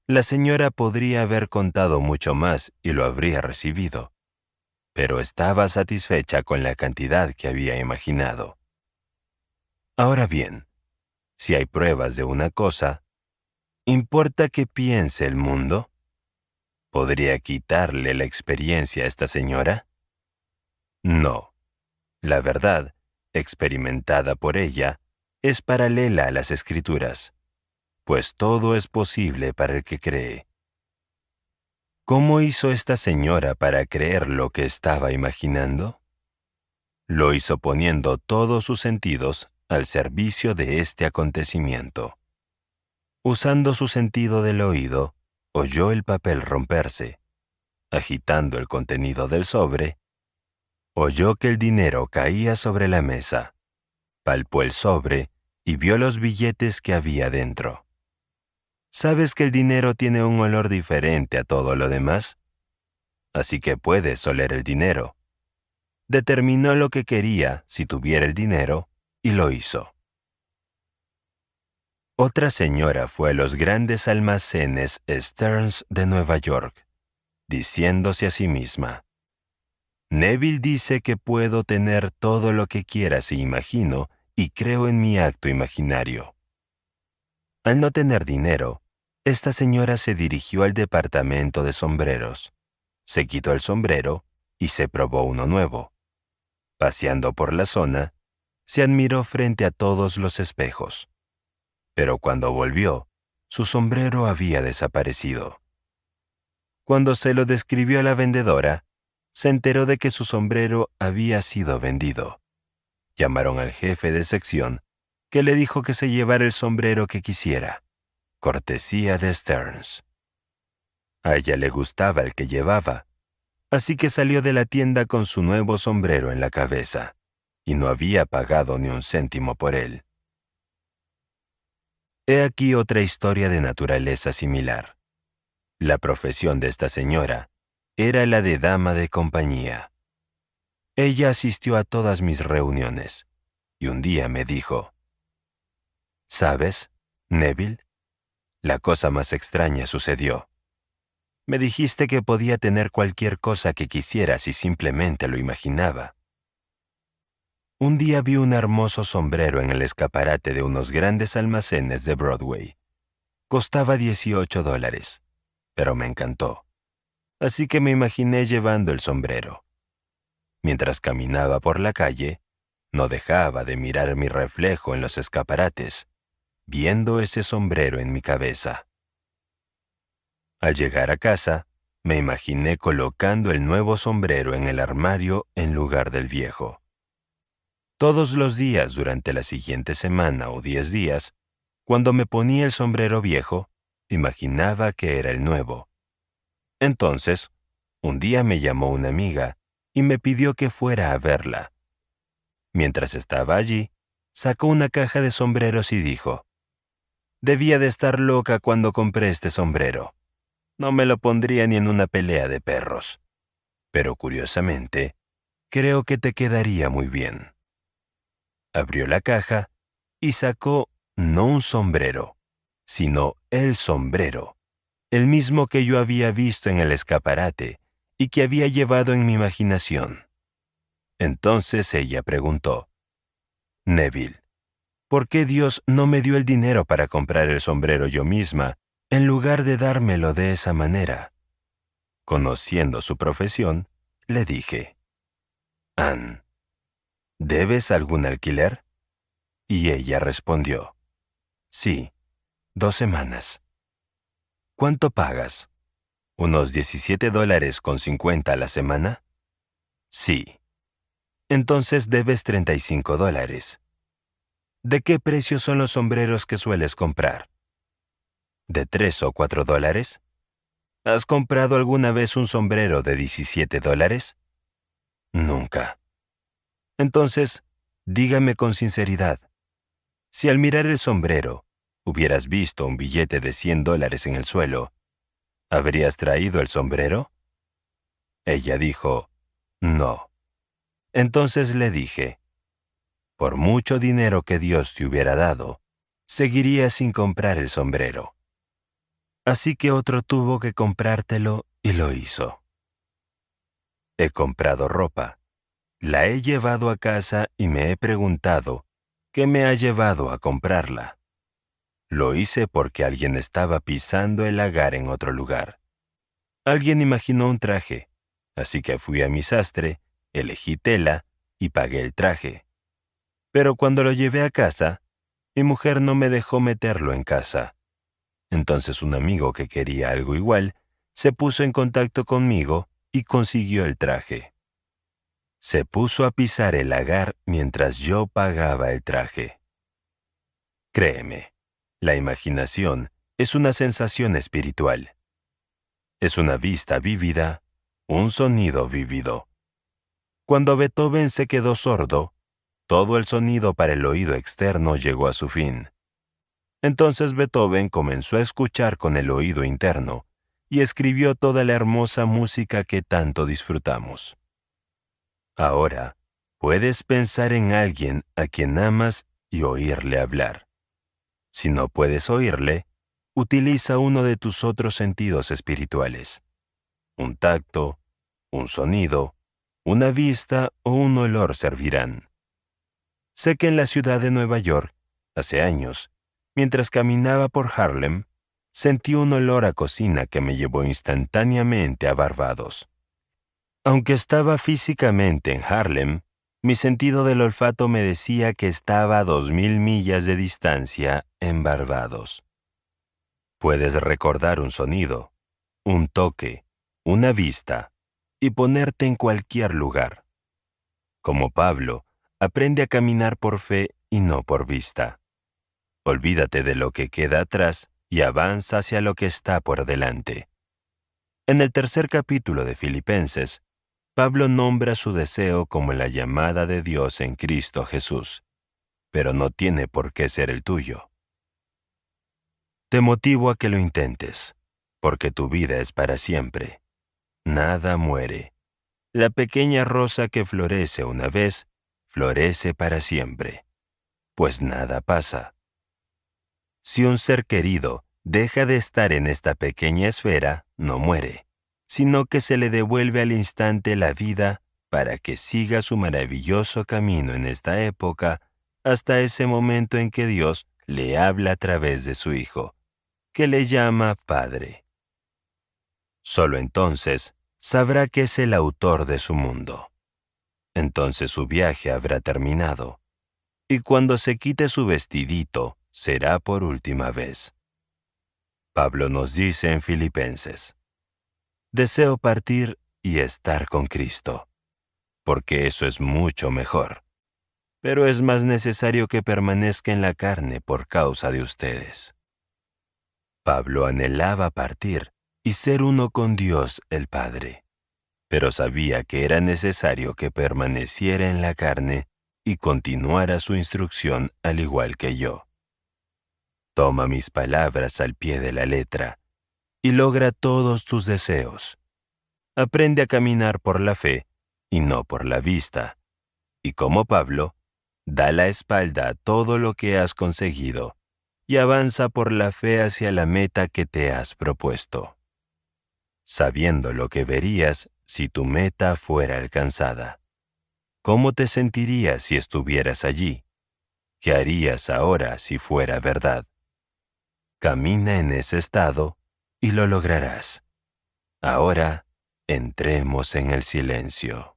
La señora podría haber contado mucho más y lo habría recibido, pero estaba satisfecha con la cantidad que había imaginado. Ahora bien, si hay pruebas de una cosa, ¿importa qué piense el mundo? ¿Podría quitarle la experiencia a esta señora? No. La verdad, experimentada por ella, es paralela a las Escrituras, pues todo es posible para el que cree. ¿Cómo hizo esta señora para creer lo que estaba imaginando? Lo hizo poniendo todos sus sentidos al servicio de este acontecimiento. Usando su sentido del oído, oyó el papel romperse. Agitando el contenido del sobre, oyó que el dinero caía sobre la mesa. Palpó el sobre y vio los billetes que había dentro. ¿Sabes que el dinero tiene un olor diferente a todo lo demás? Así que puedes oler el dinero. Determinó lo que quería si tuviera el dinero y lo hizo. Otra señora fue a los grandes almacenes Stearns de Nueva York, diciéndose a sí misma: Neville dice que puedo tener todo lo que quiera si imagino y creo en mi acto imaginario. Al no tener dinero, esta señora se dirigió al departamento de sombreros. Se quitó el sombrero y se probó uno nuevo. Paseando por la zona, se admiró frente a todos los espejos. Pero cuando volvió, su sombrero había desaparecido. Cuando se lo describió a la vendedora, se enteró de que su sombrero había sido vendido. Llamaron al jefe de sección, que le dijo que se llevara el sombrero que quisiera, cortesía de Stearns. A ella le gustaba el que llevaba, así que salió de la tienda con su nuevo sombrero en la cabeza, y no había pagado ni un céntimo por él. He aquí otra historia de naturaleza similar. La profesión de esta señora era la de dama de compañía. Ella asistió a todas mis reuniones, y un día me dijo: ¿Sabes, Neville? La cosa más extraña sucedió. Me dijiste que podía tener cualquier cosa que quisiera si simplemente lo imaginaba. Un día vi un hermoso sombrero en el escaparate de unos grandes almacenes de Broadway. Costaba $18, pero me encantó. Así que me imaginé llevando el sombrero. Mientras caminaba por la calle, no dejaba de mirar mi reflejo en los escaparates, viendo ese sombrero en mi cabeza. Al llegar a casa, me imaginé colocando el nuevo sombrero en el armario en lugar del viejo. Todos los días durante la siguiente semana o 10 días, cuando me ponía el sombrero viejo, imaginaba que era el nuevo. Entonces, un día me llamó una amiga y me pidió que fuera a verla. Mientras estaba allí, sacó una caja de sombreros y dijo: «Debía de estar loca cuando compré este sombrero. No me lo pondría ni en una pelea de perros. Pero curiosamente, creo que te quedaría muy bien». Abrió la caja y sacó no un sombrero, sino el sombrero, el mismo que yo había visto en el escaparate y que había llevado en mi imaginación. Entonces ella preguntó: «Neville, ¿por qué Dios no me dio el dinero para comprar el sombrero yo misma, en lugar de dármelo de esa manera?» Conociendo su profesión, le dije: «Anne, ¿debes algún alquiler?» Y ella respondió: «Sí, 2 semanas». «¿Cuánto pagas? ¿Unos $17.50 a la semana?» «Sí». «Entonces debes $35. ¿De qué precio son los sombreros que sueles comprar? ¿De $3 o $4? ¿Has comprado alguna vez un sombrero de $17? Nunca. Entonces, dígame con sinceridad, si al mirar el sombrero hubieras visto un billete de $100 en el suelo, ¿habrías traído el sombrero?» Ella dijo: «No». Entonces le dije: «Por mucho dinero que Dios te hubiera dado, seguirías sin comprar el sombrero. Así que otro tuvo que comprártelo y lo hizo». He comprado ropa, la he llevado a casa y me he preguntado qué me ha llevado a comprarla. Lo hice porque alguien estaba pisando el lagar en otro lugar. Alguien imaginó un traje, así que fui a mi sastre, elegí tela y pagué el traje. Pero cuando lo llevé a casa, mi mujer no me dejó meterlo en casa. Entonces un amigo que quería algo igual se puso en contacto conmigo y consiguió el traje. Se puso a pisar el lagar mientras yo pagaba el traje. Créeme, la imaginación es una sensación espiritual. Es una vista vívida, un sonido vívido. Cuando Beethoven se quedó sordo, todo el sonido para el oído externo llegó a su fin. Entonces Beethoven comenzó a escuchar con el oído interno y escribió toda la hermosa música que tanto disfrutamos. Ahora, puedes pensar en alguien a quien amas y oírle hablar. Si no puedes oírle, utiliza uno de tus otros sentidos espirituales. Un tacto, un sonido, una vista o un olor servirán. Sé que en la ciudad de Nueva York, hace años, mientras caminaba por Harlem, sentí un olor a cocina que me llevó instantáneamente a Barbados. Aunque estaba físicamente en Harlem, mi sentido del olfato me decía que estaba a 2000 millas de distancia en Barbados. Puedes recordar un sonido, un toque, una vista, y ponerte en cualquier lugar. Como Pablo, aprende a caminar por fe y no por vista. Olvídate de lo que queda atrás y avanza hacia lo que está por delante. En el 3er capítulo de Filipenses, Pablo nombra su deseo como la llamada de Dios en Cristo Jesús, pero no tiene por qué ser el tuyo. Te motivo a que lo intentes, porque tu vida es para siempre. Nada muere. La pequeña rosa que florece una vez, florece para siempre, pues nada pasa. Si un ser querido deja de estar en esta pequeña esfera, no muere, sino que se le devuelve al instante la vida para que siga su maravilloso camino en esta época hasta ese momento en que Dios le habla a través de su Hijo, que le llama Padre. Solo entonces sabrá que es el autor de su mundo. Entonces su viaje habrá terminado, y cuando se quite su vestidito será por última vez. Pablo nos dice en Filipenses: deseo partir y estar con Cristo, porque eso es mucho mejor. Pero es más necesario que permanezca en la carne por causa de ustedes. Pablo anhelaba partir y ser uno con Dios el Padre, pero sabía que era necesario que permaneciera en la carne y continuara su instrucción al igual que yo. Toma mis palabras al pie de la letra y logra todos tus deseos. Aprende a caminar por la fe y no por la vista, y como Pablo, da la espalda a todo lo que has conseguido y avanza por la fe hacia la meta que te has propuesto, sabiendo lo que verías si tu meta fuera alcanzada. ¿Cómo te sentirías si estuvieras allí? ¿Qué harías ahora si fuera verdad? Camina en ese estado y lo lograrás. Ahora, entremos en el silencio.